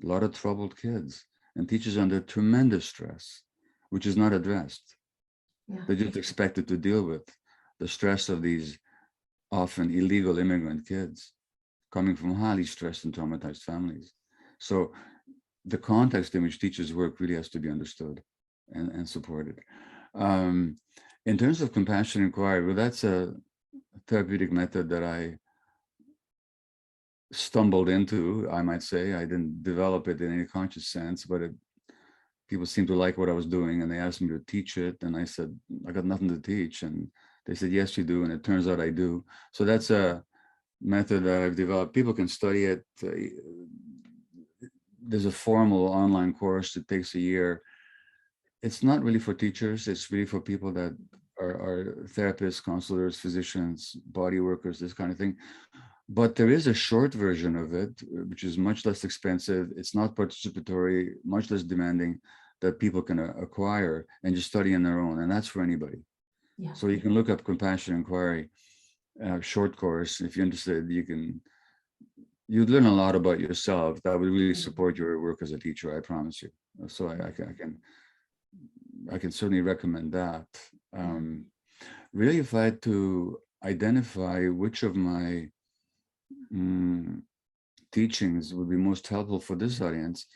a lot of troubled kids, and teachers under tremendous stress, which is not addressed. They're just expected to deal with the stress of these often illegal immigrant kids coming from highly stressed and traumatized families. So the context in which teachers work really has to be understood and supported. In terms of compassionate inquiry, well, that's a therapeutic method that I stumbled into, I might say. I didn't develop it in any conscious sense, but people seemed to like what I was doing, and they asked me to teach it. And I said, "I got nothing to teach." And they said, "Yes, you do." And it turns out I do. So that's a method that I've developed. People can study it. There's a formal online course that takes a year. It's not really for teachers. It's really for people that are therapists, counselors, physicians, body workers, this kind of thing. But there is a short version of it, which is much less expensive. It's not participatory, much less demanding, that people can acquire and just study on their own. And that's for anybody. Yeah. So you can look up Compassion Inquiry, short course. If you're interested, you'd learn a lot about yourself that would really support your work as a teacher, I promise you. So I can certainly recommend that. Really, if I had to identify which of my teachings would be most helpful for this audience,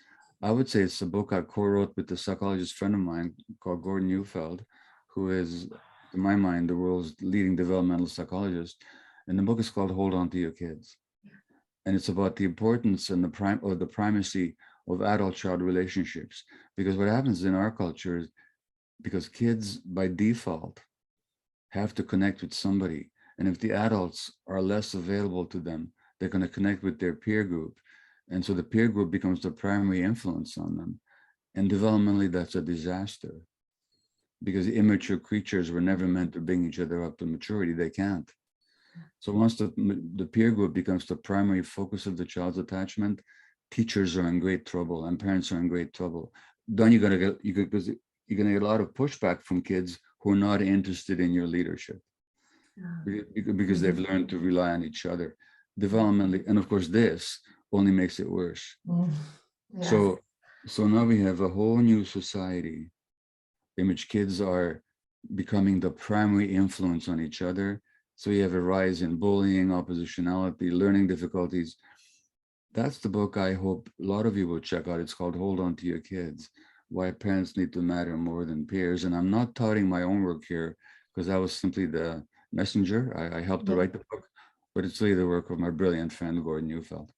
I would say it's a book I co-wrote with a psychologist friend of mine called Gordon Neufeld, who is, in my mind, the world's leading developmental psychologist. And the book is called Hold On to Your Kids. And it's about the importance and the primacy of adult-child relationships. Because what happens in our culture is, because kids by default have to connect with somebody. And if the adults are less available to them, they're going to connect with their peer group. And so the peer group becomes the primary influence on them. And developmentally, that's a disaster. Because the immature creatures were never meant to bring each other up to maturity. They can't. So once the peer group becomes the primary focus of the child's attachment, teachers are in great trouble and parents are in great trouble. Then you're going to get a lot of pushback from kids who are not interested in your leadership because they've learned to rely on each other developmentally. And of course, this only makes it worse. Yes. So now we have a whole new society in which kids are becoming the primary influence on each other. So you have a rise in bullying, oppositionality, learning difficulties. That's the book I hope a lot of you will check out. It's called Hold On to Your Kids, Why Parents Need to Matter More Than Peers. And I'm not touting my own work here because I was simply the messenger. I helped to write the book, but it's really the work of my brilliant friend, Gordon Neufeld.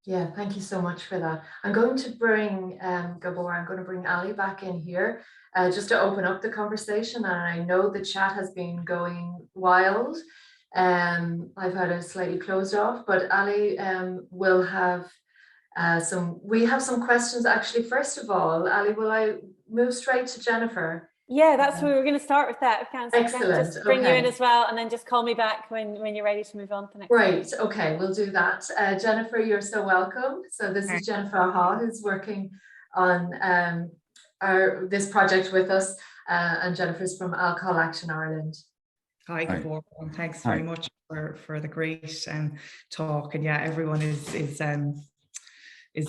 Yeah, thank you so much for that. I'm going to bring Gabor, I'm going to bring Ali back in here just to open up the conversation. And I know the chat has been going wild. I've had it slightly closed off, but Ali will have we have some questions actually. First of all, Ali, will I move straight to Jennifer? Yeah, that's where we were going to start with that. Excellent. Just bring you in as well, and then just call me back when you're ready to move on to the next. Great. Okay, we'll do that. Jennifer, you're so welcome. So this is Jennifer Hall, who's working on this project with us, and Jennifer's from Alcohol Action Ireland. Hi, Gabor, and thanks very much for the great talk. And yeah, everyone is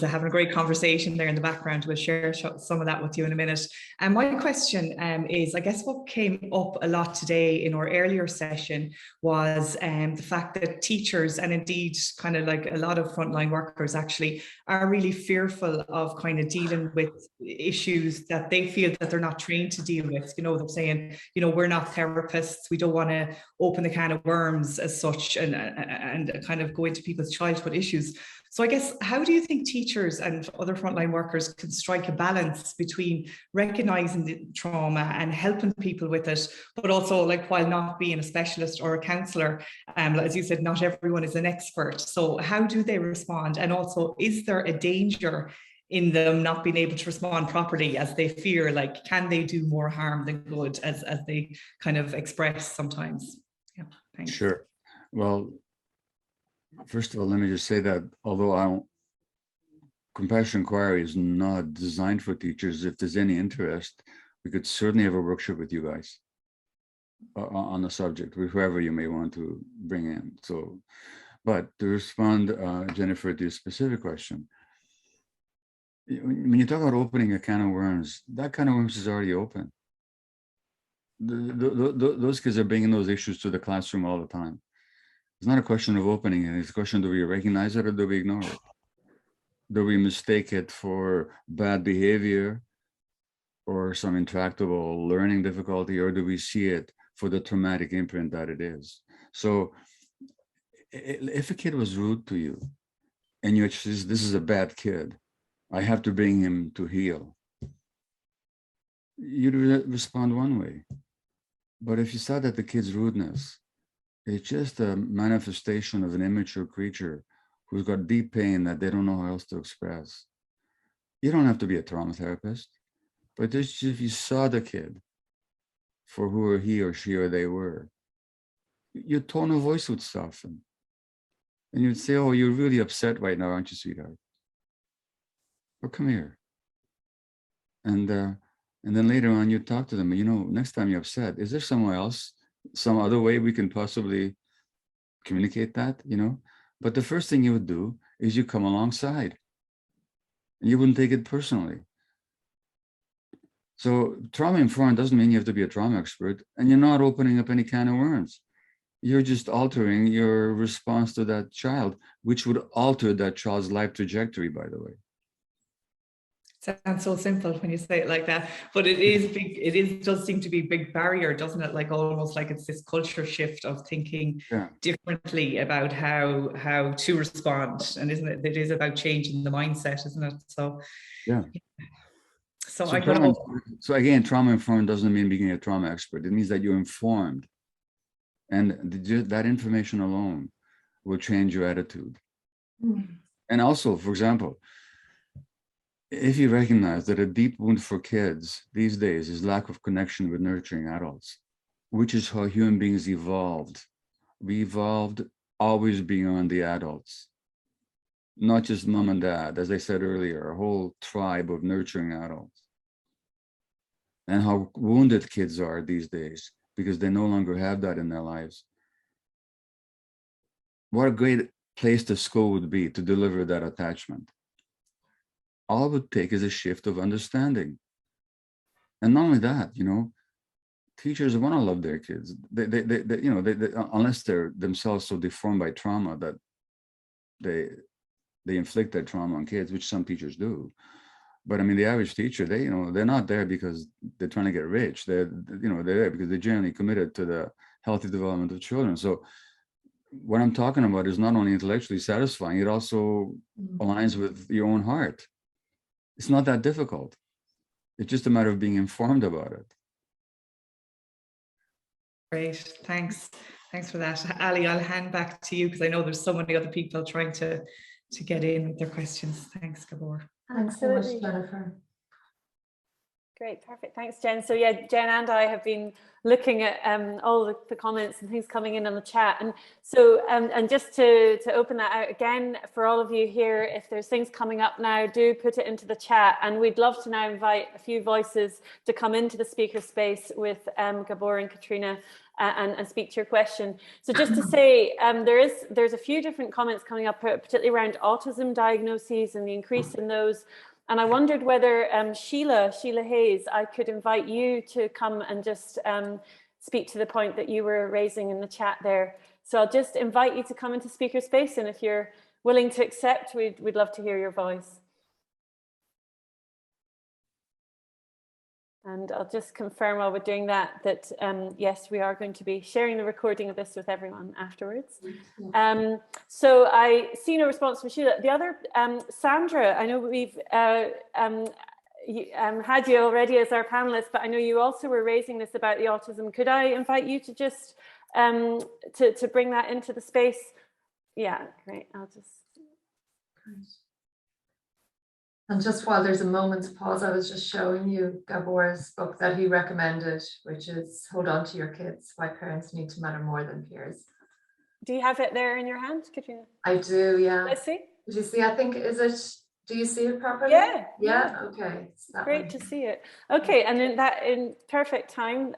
having a great conversation there in the background. We'll share some of that with you in a minute. And my question is, I guess what came up a lot today in our earlier session was the fact that teachers, and indeed kind of like a lot of frontline workers actually, are really fearful of kind of dealing with issues that they feel that they're not trained to deal with. You know, they're saying, you know, we're not therapists. We don't want to open the can of worms as such and kind of go into people's childhood issues. So I guess, how do you think teachers and other frontline workers can strike a balance between recognizing the trauma and helping people with it, but also like while not being a specialist or a counsellor, as you said, not everyone is an expert. So how do they respond? And also, is there a danger in them not being able to respond properly, as they fear, like, can they do more harm than good, as they kind of express sometimes? Yeah, thanks. Sure. Well, first of all, let me just say that although compassion inquiry is not designed for teachers, if there's any interest, we could certainly have a workshop with you guys on the subject, with whoever you may want to bring in. So, but to respond, Jennifer, to your specific question, when you talk about opening a can of worms, that can of worms is already open. Those kids are bringing those issues to the classroom all the time. It's not a question of opening it. It's a question, do we recognize it or do we ignore it? Do we mistake it for bad behavior or some intractable learning difficulty, or do we see it for the traumatic imprint that it is? So if a kid was rude to you and you actually, this is a bad kid, I have to bring him to heal, you'd respond one way. But if you saw that the kid's rudeness, it's just a manifestation of an immature creature who's got deep pain that they don't know how else to express, you don't have to be a trauma therapist, but just if you saw the kid for who he or she or they were, your tone of voice would soften. And you'd say, oh, you're really upset right now, aren't you, sweetheart? Well, come here. And then later on, you talk to them, you know, next time you're upset, is there somewhere else, some other way we can possibly communicate that, you know? But the first thing you would do is you come alongside. And you wouldn't take it personally. So trauma-informed doesn't mean you have to be a trauma expert, and you're not opening up any can of worms. You're just altering your response to that child, which would alter that child's life trajectory, by the way. Sounds so simple when you say it like that, but it is big. It does seem to be a big barrier, doesn't it? Like almost like it's this culture shift of thinking differently about how to respond, and isn't it? It is about changing the mindset, isn't it? So yeah. So again, trauma informed doesn't mean being a trauma expert. It means that you're informed, and that information alone will change your attitude. And also, for example, if you recognize that a deep wound for kids these days is lack of connection with nurturing adults, which is how human beings evolved. We evolved always beyond the adults, not just mom and dad, as I said earlier, a whole tribe of nurturing adults. And how wounded kids are these days because they no longer have that in their lives. What a great place the school would be to deliver that attachment. All it would take is a shift of understanding. And not only that, you know, teachers want to love their kids. They unless they're themselves so deformed by trauma that they inflict that trauma on kids, which some teachers do. But I mean, the average teacher, they're not there because they're trying to get rich. They're there because they're genuinely committed to the healthy development of children. So what I'm talking about is not only intellectually satisfying, it also aligns with your own heart. It's not that difficult. It's just a matter of being informed about it. Great, thanks for that. Ali, I'll hand back to you because I know there's so many other people trying to get in with their questions. Thanks, Gabor. Thanks so much, Jennifer. Great, perfect. Thanks, Jen. So yeah, Jen and I have been looking at all the comments and things coming in on the chat. And so, and just to open that out again, for all of you here, if there's things coming up now, do put it into the chat. And we'd love to now invite a few voices to come into the speaker space with Gabor and Catriona and speak to your question. So just to say, there's a few different comments coming up, particularly around autism diagnoses and the increase in those. And I wondered whether Sheila Hayes, I could invite you to come and just speak to the point that you were raising in the chat there. So I'll just invite you to come into speaker space, and if you're willing to accept, we'd love to hear your voice. And I'll just confirm while we're doing that, yes, we are going to be sharing the recording of this with everyone afterwards. So I see no response from Sheila. The other, Sandra, I know we've had you already as our panelist, but I know you also were raising this about the autism. Could I invite you to just to bring that into the space? Yeah, great. I'll just. And just while there's a moment's pause, I was just showing you Gabor's book that he recommended, which is Hold On to Your Kids, Why Parents Need to Matter More Than Peers. Do you have it there in your hand, Catriona? I do, yeah. Let's see. Did you see? I think, do you see it properly? Yeah. Yeah, okay. Great to see it. Okay, and in perfect time,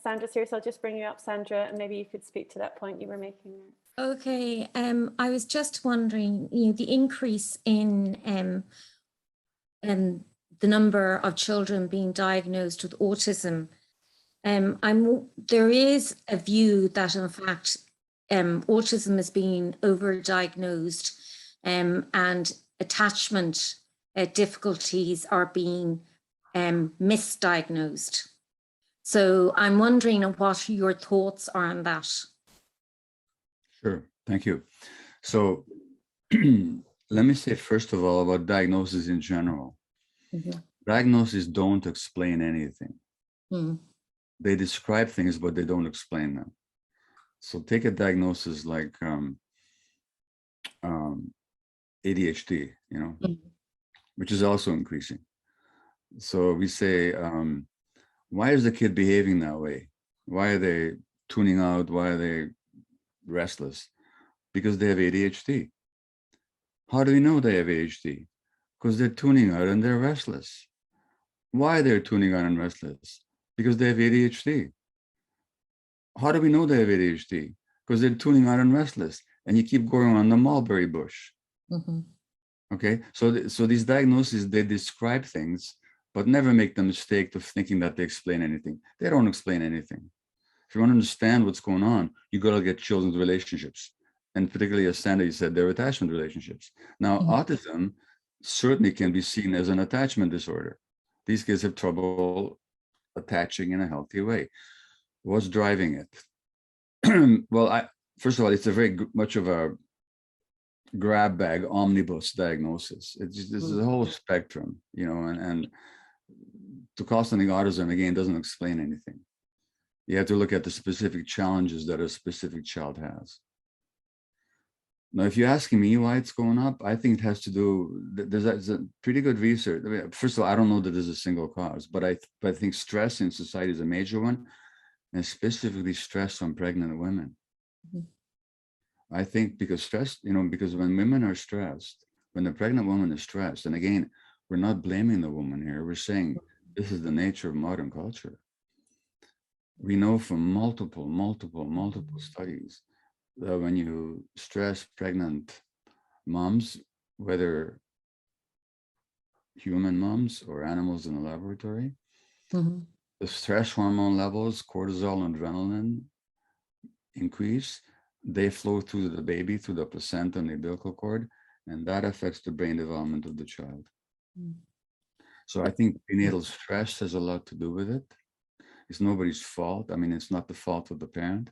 Sandra's here, so I'll just bring you up, Sandra, and maybe you could speak to that point you were making there. Okay, I was just wondering, the increase in the number of children being diagnosed with autism. There is a view that, in fact, autism is being overdiagnosed, and attachment difficulties are being misdiagnosed. So I'm wondering what your thoughts are on that. Sure, thank you. So let me say, first of all, about diagnosis in general. Mm-hmm. Diagnoses don't explain anything. Mm. They describe things, but they don't explain them. So take a diagnosis like ADHD, which is also increasing. So we say, why is the kid behaving that way? Why are they tuning out? Why are they restless? Because they have ADHD. How do we know they have ADHD? Because they're tuning out and they're restless. Why they're tuning out and restless? Because they have ADHD. How do we know they have ADHD? Because they're tuning out and restless. And you keep going on the mulberry bush. Mm-hmm. Okay, so these diagnoses, they describe things, but never make the mistake of thinking that they explain anything. They don't explain anything. If you want to understand what's going on, you got to get children's relationships. And particularly, as Sandy said, their attachment relationships. Now, mm-hmm. Autism certainly can be seen as an attachment disorder. These kids have trouble attaching in a healthy way. What's driving it? Well, first of all, it's a very much of a grab bag omnibus diagnosis. This is a whole spectrum, and to call something autism, again, doesn't explain anything. You have to look at the specific challenges that a specific child has. Now, if you're asking me why it's going up, I think it has to do, there's a pretty good research. I mean, first of all, I don't know that there's a single cause, but I think stress in society is a major one, and specifically stress on pregnant women. Mm-hmm. I think because stress, because when women are stressed, when the pregnant woman is stressed, and again, we're not blaming the woman here, we're saying this is the nature of modern culture. We know from multiple studies that when you stress pregnant moms, whether human moms or animals in the laboratory, mm-hmm. the stress hormone levels, cortisol and adrenaline increase. They flow through the baby, through the placenta and the umbilical cord, and that affects the brain development of the child. Mm. So I think prenatal stress has a lot to do with it. It's nobody's fault. I mean, it's not the fault of the parent.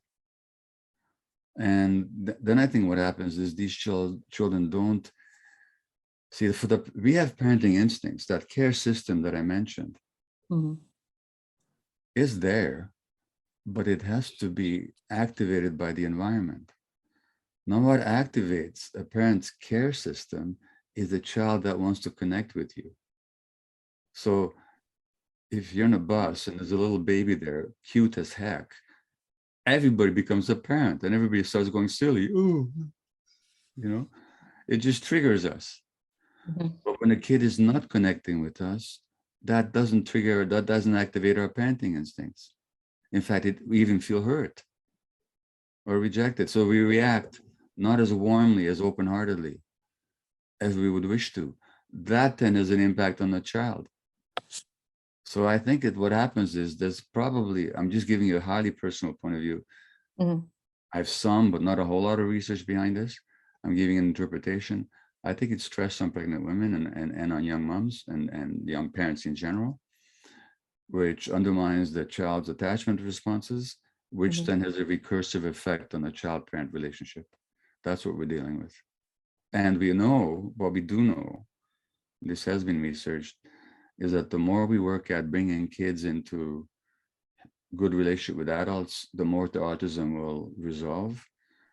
And then I think what happens is these children don't see, we have parenting instincts. That care system that I mentioned mm-hmm. is there, but it has to be activated by the environment. Now, what activates a parent's care system is the child that wants to connect with you. So if you're in a bus and there's a little baby there, cute as heck, everybody becomes a parent and everybody starts going silly. Ooh, it just triggers us. Mm-hmm. But when a kid is not connecting with us, that doesn't activate our parenting instincts. In fact, we even feel hurt or rejected. So we react not as warmly, as open-heartedly as we would wish to. That then has an impact on the child. So I think what happens is there's probably, I'm just giving you a highly personal point of view. Mm-hmm. I have some, but not a whole lot of research behind this. I'm giving an interpretation. I think it's stress on pregnant women and on young moms and young parents in general. which undermines the child's attachment responses, which then has a recursive effect on the child-parent relationship. That's what we're dealing with. And we know, what we do know, this has been researched, is that the more we work at bringing kids into good relationship with adults, the more the autism will resolve.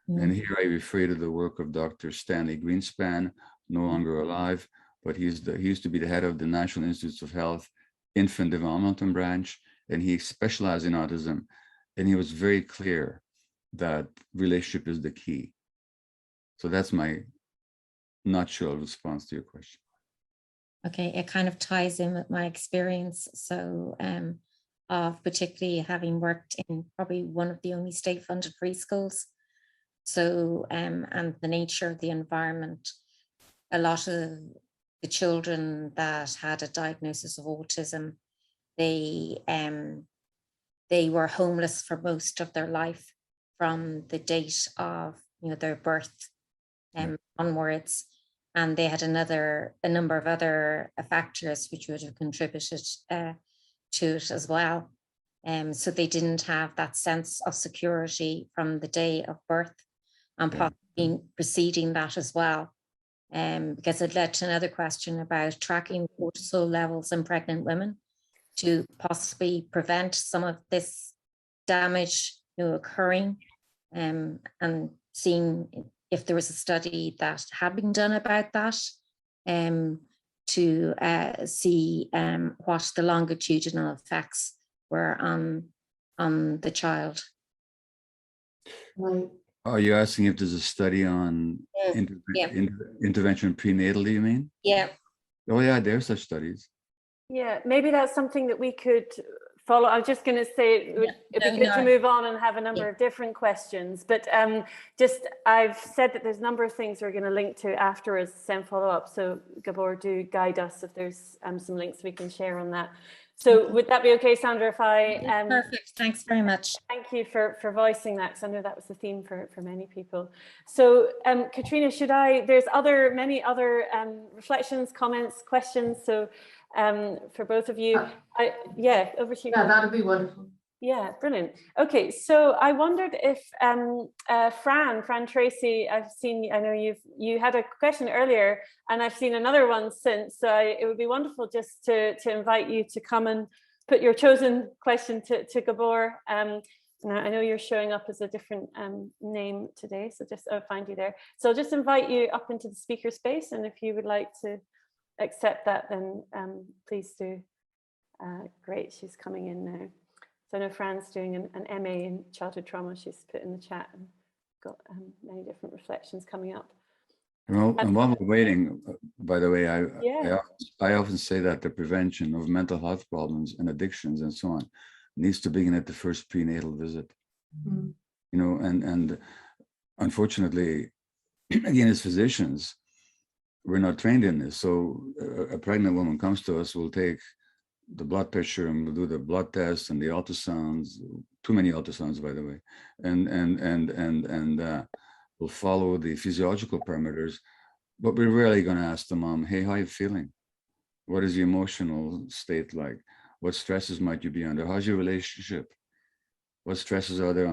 And here I refer to the work of Dr. Stanley Greenspan, no longer alive, but he used to be the head of the National Institutes of Health Infant Developmental Branch, and he specialized in autism. And he was very clear that relationship is the key. So that's my nutshell response to your question. Okay, it kind of ties in with my experience. So of particularly having worked in probably one of the only state-funded preschools. So, and the nature of the environment, a lot of the children that had a diagnosis of autism, they were homeless for most of their life from the date of their birth onwards, and they had a number of other factors which would have contributed to it as well. So they didn't have that sense of security from the day of birth, and possibly preceding that as well. Because it led to another question about tracking cortisol levels in pregnant women to possibly prevent some of this damage occurring, and seeing if there was a study that had been done about that, to see what the longitudinal effects were on the child. Right. Are you asking if there's a study on intervention prenatally, you mean? Yeah. Oh yeah, there are such studies. Yeah, maybe that's something that we could follow. I was just going to say it'd be good to move on and have a number of different questions, but I've said that there's a number of things we're going to link to afterwards, send follow-up. So Gabor, do guide us if there's some links we can share on that. So would that be okay, Sandra, if I... Perfect, thanks very much. Thank you for voicing that, because I know that was the theme for many people. So Catriona, there's many other reflections, comments, questions, so for both of you. Over to you. Yeah, that'd be wonderful. Yeah, brilliant. Okay, so I wondered if Fran Tracy, I know you had a question earlier, and I've seen another one since. So it would be wonderful just to invite you to come and put your chosen question to Gabor. Now I know you're showing up as a different name today, so I'll find you there. So I'll just invite you up into the speaker space, and if you would like to accept that, then please do. Great, she's coming in now. So I know Fran's doing an MA in childhood trauma. She's put in the chat and got many different reflections coming up. Well, and while we're waiting, by the way, I often say that the prevention of mental health problems and addictions and so on needs to begin at the first prenatal visit. And unfortunately, again, as physicians, we're not trained in this. So a pregnant woman comes to us, we'll take the blood pressure and we'll do the blood tests and the ultrasounds, too many ultrasounds, by the way, and we'll follow the physiological parameters, but we're rarely going to ask the mom, hey, how are you feeling? What is your emotional state like? What stresses might you be under? How's your relationship? What stresses are there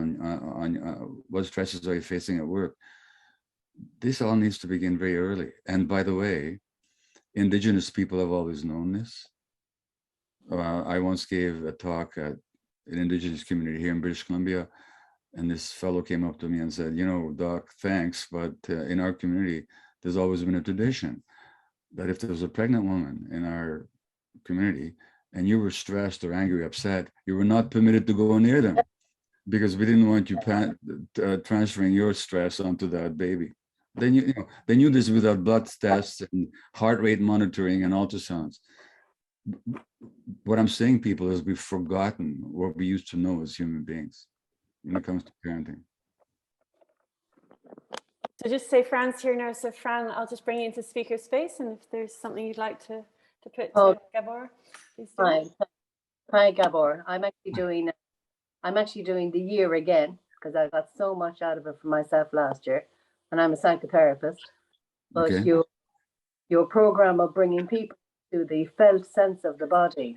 what stresses are you facing at work? This all needs to begin very early. And by the way, Indigenous people have always known this. I once gave a talk at an Indigenous community here in British Columbia, and this fellow came up to me and said, Doc, thanks, but in our community, there's always been a tradition that if there was a pregnant woman in our community and you were stressed or angry or upset, you were not permitted to go near them because we didn't want you transferring your stress onto that baby. They knew this without blood tests and heart rate monitoring and ultrasounds. What I'm saying, people, is we've forgotten what we used to know as human beings when it comes to parenting. So just say Fran's here now. So Fran, I'll just bring you into speaker space, and if there's something you'd like to put to Gabor, please do. Hi, Gabor. I'm actually doing the year again because I got so much out of it for myself last year, and I'm a psychotherapist. But your program of bringing people to the felt sense of the body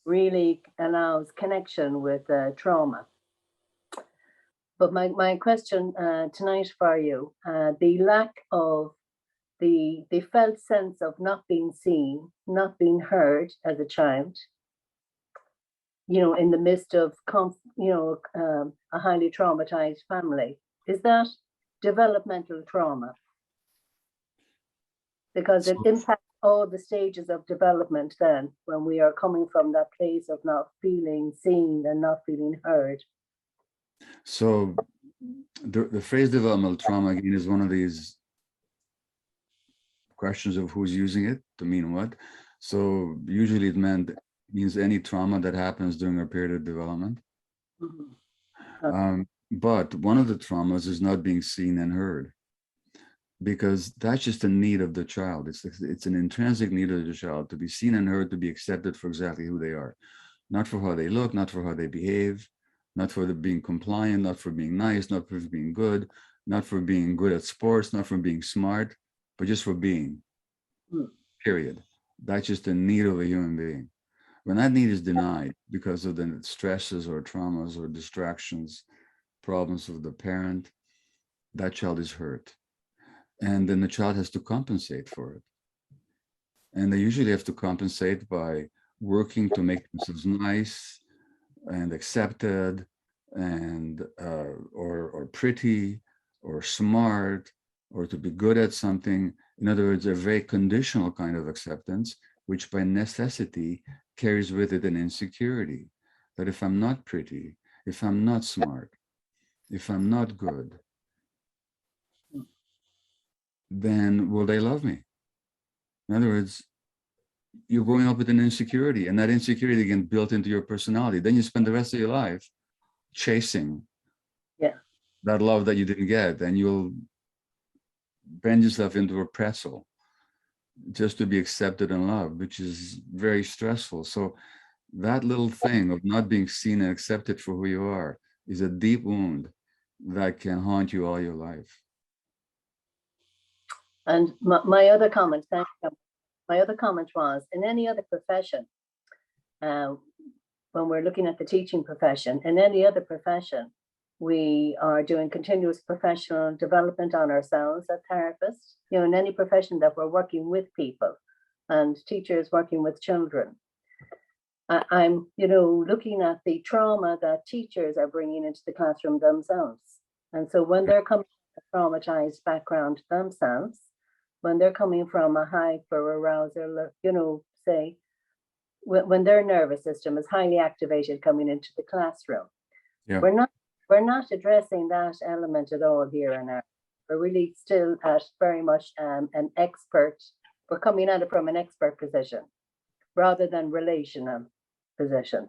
really allows connection with trauma. But my question tonight for you, the lack of the felt sense of not being seen, not being heard as a child, in the midst of, a highly traumatized family, is that developmental trauma? Because it impacts all the stages of development then, when we are coming from that place of not feeling seen and not feeling heard. So the phrase developmental trauma, again, is one of these questions of who's using it to mean what. So usually it means any trauma that happens during a period of development. Okay. But one of the traumas is not being seen and heard, because that's just a need of the child. It's an intrinsic need of the child to be seen and heard, to be accepted for exactly who they are, not for how they look, not for how they behave, not for being compliant, not for being nice, not for being good, not for being good at sports, not for being smart, but just for being, period. That's just a need of a human being. When that need is denied because of the stresses or traumas or distractions, problems of the parent, that child is hurt. And then the child has to compensate for it. And they usually have to compensate by working to make themselves nice and accepted and or pretty or smart, or to be good at something. In other words, a very conditional kind of acceptance, which by necessity carries with it an insecurity that if I'm not pretty, if I'm not smart, if I'm not good, then will they love me? In other words, you're growing up with an insecurity, and that insecurity again built into your personality. Then you spend the rest of your life chasing that love that you didn't get, and you'll bend yourself into a pretzel just to be accepted and loved, which is very stressful. So that little thing of not being seen and accepted for who you are is a deep wound that can haunt you all your life. And my other comment, thank you. My other comment was, in any other profession, when we're looking at the teaching profession, in any other profession, we are doing continuous professional development on ourselves as therapists. In any profession that we're working with people, and teachers working with children. I'm, looking at the trauma that teachers are bringing into the classroom themselves. And so when they're coming from a traumatized background themselves, when they're coming from a hyper-arousal, say, when their nervous system is highly activated coming into the classroom, we're not addressing that element at all here in Ireland. We're really still at very much an expert. We're coming at it from an expert position rather than relational position.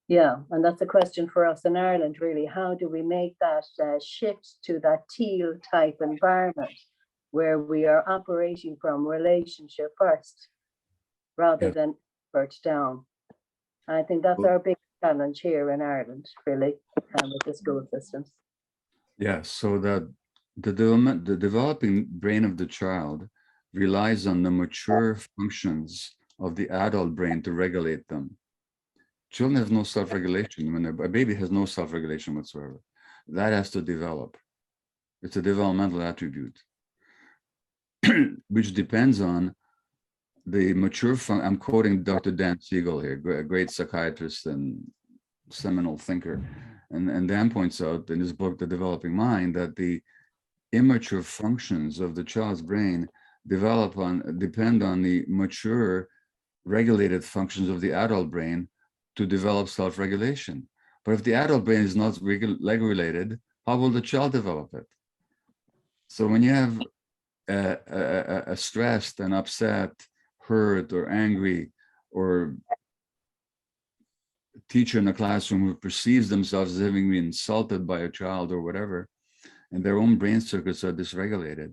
Yeah, and that's a question for us in Ireland, really. How do we make that shift to that teal type environment where we are operating from relationship first rather than expert down? I think that's our big challenge here in Ireland, really, with the school systems. Yeah, so that the developing brain of the child relies on the mature functions of the adult brain to regulate them. Children have no self-regulation. When a baby has no self-regulation whatsoever, that has to develop. It's a developmental attribute, which depends on the mature I'm quoting Dr. Dan Siegel here, a great psychiatrist and seminal thinker. And Dan points out in his book, The Developing Mind, that the immature functions of the child's brain depend on the mature regulated functions of the adult brain to develop self-regulation. But if the adult brain is not regulated, how will the child develop it? So when you have a stressed and upset, hurt or angry or teacher in the classroom who perceives themselves as having been insulted by a child or whatever, and their own brain circuits are dysregulated,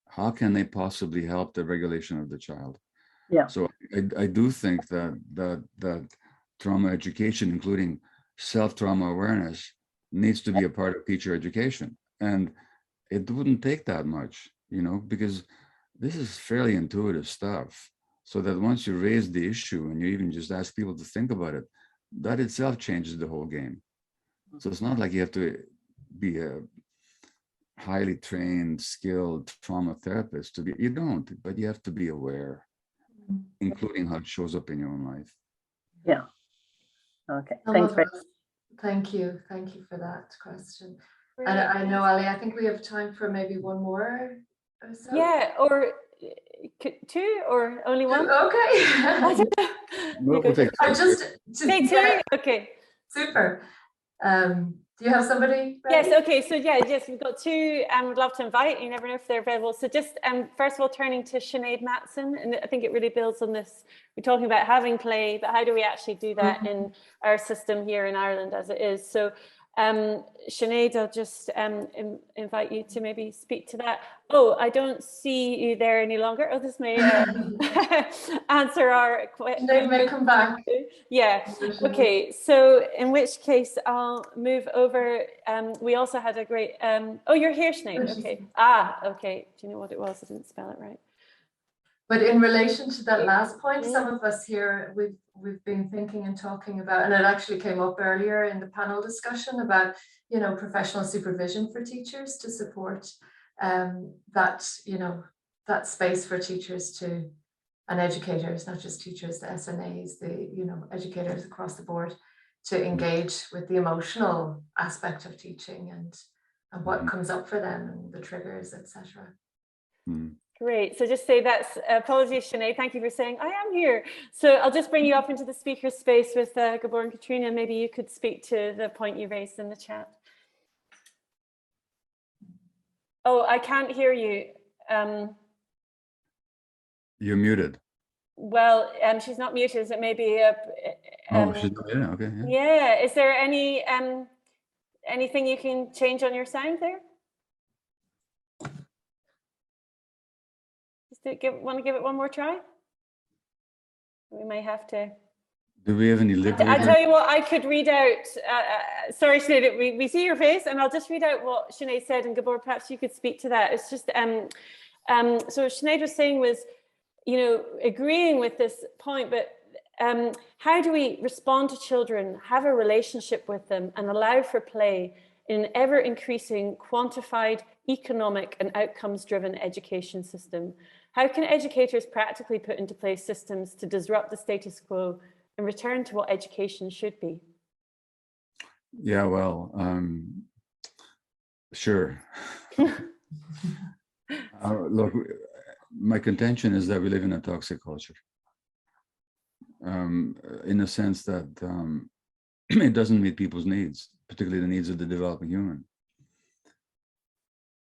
how can they possibly help the regulation of the child? So I do think that trauma education, including self-trauma awareness, needs to be a part of teacher education. And it wouldn't take that much, because this is fairly intuitive stuff. So that once you raise the issue and you even just ask people to think about it, that itself changes the whole game. So it's not like you have to be a highly trained, skilled trauma therapist to be, you don't, but you have to be aware, including how it shows up in your own life. Yeah. Okay. Thanks very much. Thank you. Thank you for that question. And I know, Ali, I think we have time for maybe one more or so. Yeah, or two, or only one? Okay. We'll take Say two? Okay. Super. Do you have somebody ready? Yes, okay, so yes, we've got two, and we'd love to invite, you never know if they're available. So just first of all, turning to Sinead Matson, and I think it really builds on this. We're talking about having play, but how do we actually do that in our system here in Ireland as it is? So Sinead, I'll just invite you to maybe speak to that. Oh, I don't see you there any longer. Oh, this may answer our question. Sinead may come back. Yeah, okay, so in which case I'll move over. We also had a great, oh, you're here, Sinead, okay. Okay, do you know what it was? I didn't spell it right. But in relation to that last point, some of us here, we've been thinking and talking about, and it actually came up earlier in the panel discussion about, you know, professional supervision for teachers to support that, you know, that space for teachers to, and educators, not just teachers, the SNAs, the, you know, educators across the board, to engage with the emotional aspect of teaching and what comes up for them and the triggers, etc. Great. So just say that's, apologies, Sinead, thank you for saying I am here. So I'll just bring you up into the speaker space with Gabor and Catriona. Maybe you could speak to the point you raised in the chat. Oh, I can't hear you. You're muted. Well, she's not muted. Is it maybe She's not, yeah, okay. Yeah. Is there any anything you can change on your sound there? Want to give it one more try? We may have to. Do we have any liberator? I tell you what, I could read out. Sorry, Sinead, we see your face, and I'll just read out what Sinead said, and Gabor, perhaps you could speak to that. It's just so what Sinead was saying was, you know, agreeing with this point, but how do we respond to children, have a relationship with them, and allow for play in an ever increasing quantified, economic, and outcomes-driven education system? How can educators practically put into place systems to disrupt the status quo and return to what education should be? Yeah, well, sure. Look, my contention is that we live in a toxic culture, in the sense that it doesn't meet people's needs, particularly the needs of the developing human.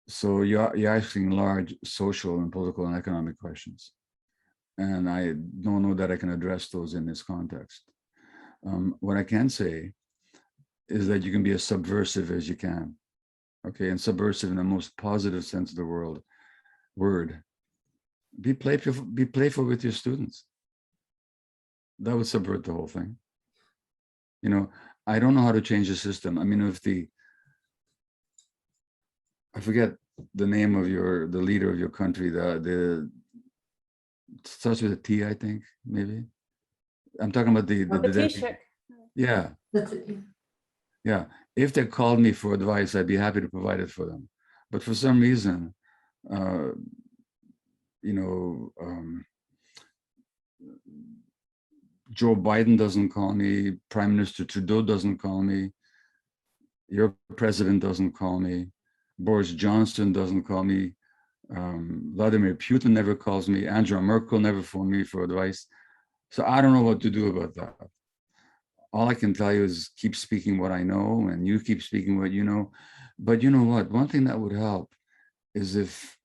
So you're asking large social and political and economic questions. And I don't know that I can address those in this context. What I can say is that you can be as subversive as you can. Okay, and subversive in the most positive sense of the word. Be playful with your students. That would subvert the whole thing. You know, I don't know how to change the system. I mean, I forget the name of the leader of your country, the starts with a T, I think, maybe. I'm talking about the Taoiseach. Yeah. Yeah. If they called me for advice, I'd be happy to provide it for them. But for some reason, you know, Joe Biden doesn't call me, Prime Minister Trudeau doesn't call me, your president doesn't call me, Boris Johnson doesn't call me, Vladimir Putin never calls me, Angela Merkel never phoned me for advice. So I don't know what to do about that. All I can tell you is keep speaking what I know, and you keep speaking what you know. But you know what? One thing that would help is if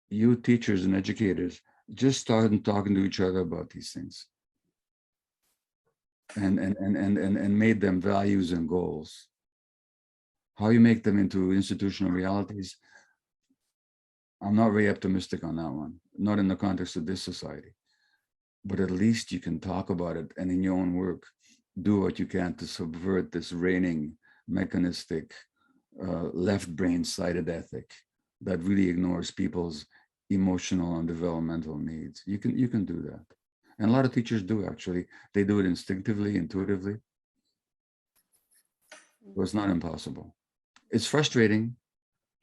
you teachers and educators just started talking to each other about these things, and made them values and goals. How you make them into institutional realities, I'm not very optimistic on that one, not in the context of this society. But at least you can talk about it, and in your own work, do what you can to subvert this reigning, mechanistic, left brain sided ethic that really ignores people's emotional and developmental needs. You can do that. And a lot of teachers do, actually. They do it instinctively, intuitively. So it's not impossible. It's frustrating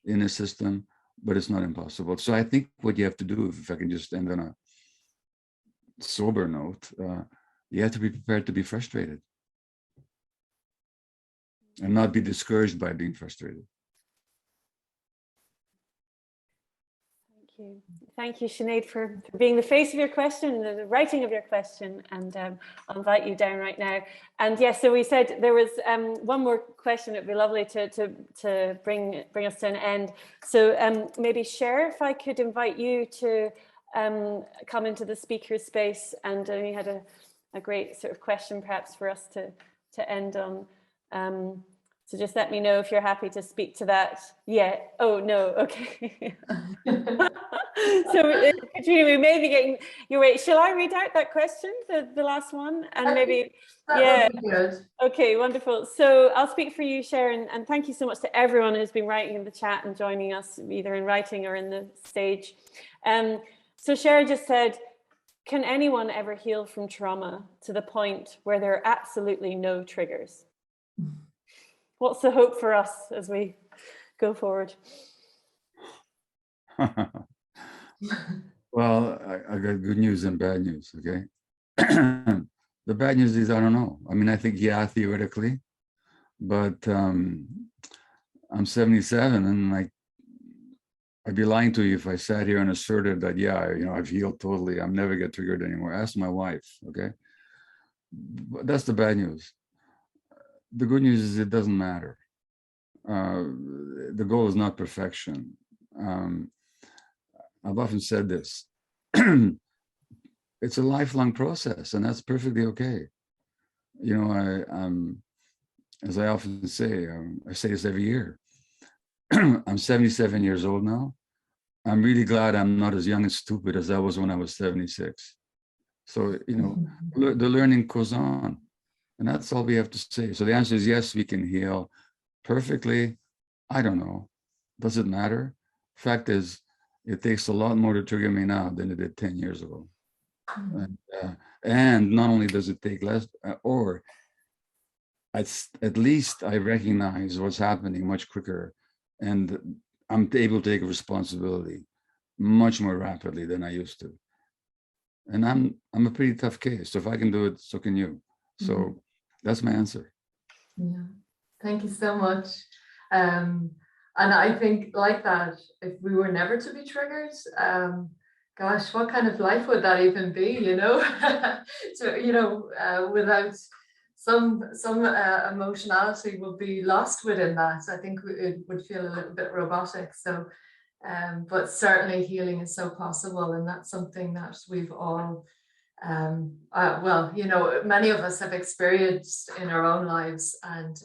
in a system, but it's not impossible. So I think what you have to do, if I can just end on a sober note, you have to be prepared to be frustrated and not be discouraged by being frustrated. Thank you. Thank you, Sinead, for being the face of your question, the writing of your question, and I'll invite you down right now. And yes, so we said there was one more question. It'd be lovely to bring us to an end. So maybe Cher, if I could invite you to come into the speaker space, and you had a great sort of question perhaps for us to end on. So just let me know if you're happy to speak to that. Yeah. Oh, no. Okay. So Catriona, we may be getting your way. Shall I read out that question, the last one? And maybe, that would be good. Okay, wonderful. So I'll speak for you, Sharon, and thank you so much to everyone who's been writing in the chat and joining us either in writing or in the stage. So Sharon just said, can anyone ever heal from trauma to the point where there are absolutely no triggers? What's the hope for us as we go forward? Well, I got good news and bad news, okay? The bad news is I don't know. I mean, I think, yeah, theoretically, but I'm 77 and like, I'd be lying to you if I sat here and asserted that, yeah, you know, I've healed totally. I'm never get triggered anymore. Ask my wife, okay? But that's the bad news. The good news is it doesn't matter. The goal is not perfection. I've often said this. It's a lifelong process, and that's perfectly okay. You know, as I often say, I say this every year. I'm 77 years old now. I'm really glad I'm not as young and stupid as I was when I was 76. So, you know, the learning goes on. And that's all we have to say. So the answer is yes, we can heal perfectly. I don't know. Does it matter? Fact is, it takes a lot more to trigger me now than it did 10 years ago. And not only does it take less, or at least I recognize what's happening much quicker, and I'm able to take responsibility much more rapidly than I used to. And I'm a pretty tough case. So if I can do it, so can you. So that's my answer. Yeah, thank you so much. And I think like that, if we were never to be triggered, gosh, what kind of life would that even be, you know? So, you know, without some emotionality will be lost within that. I think it would feel a little bit robotic. So, but certainly healing is so possible, and that's something that we've all well, you know, many of us have experienced in our own lives, and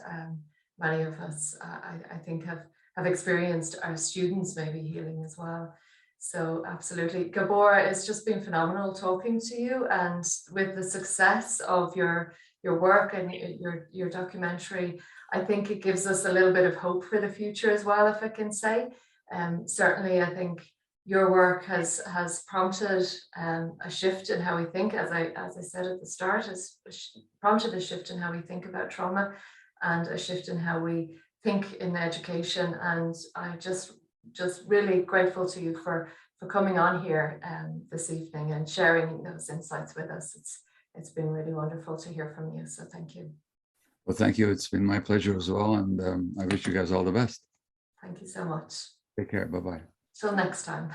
many of us, I think, have experienced our students maybe healing as well. So absolutely. Gabor, it's just been phenomenal talking to you, and with the success of your work and your documentary, I think it gives us a little bit of hope for the future as well, if I can say. Certainly, I think your work has prompted a shift in how we think, as I said at the start, has prompted a shift in how we think about trauma, and a shift in how we think in education. And I just really grateful to you for coming on here this evening and sharing those insights with us. It's been really wonderful to hear from you. So thank you. Well, thank you. It's been my pleasure as well. And I wish you guys all the best. Thank you so much. Take care. Bye-bye. Till next time.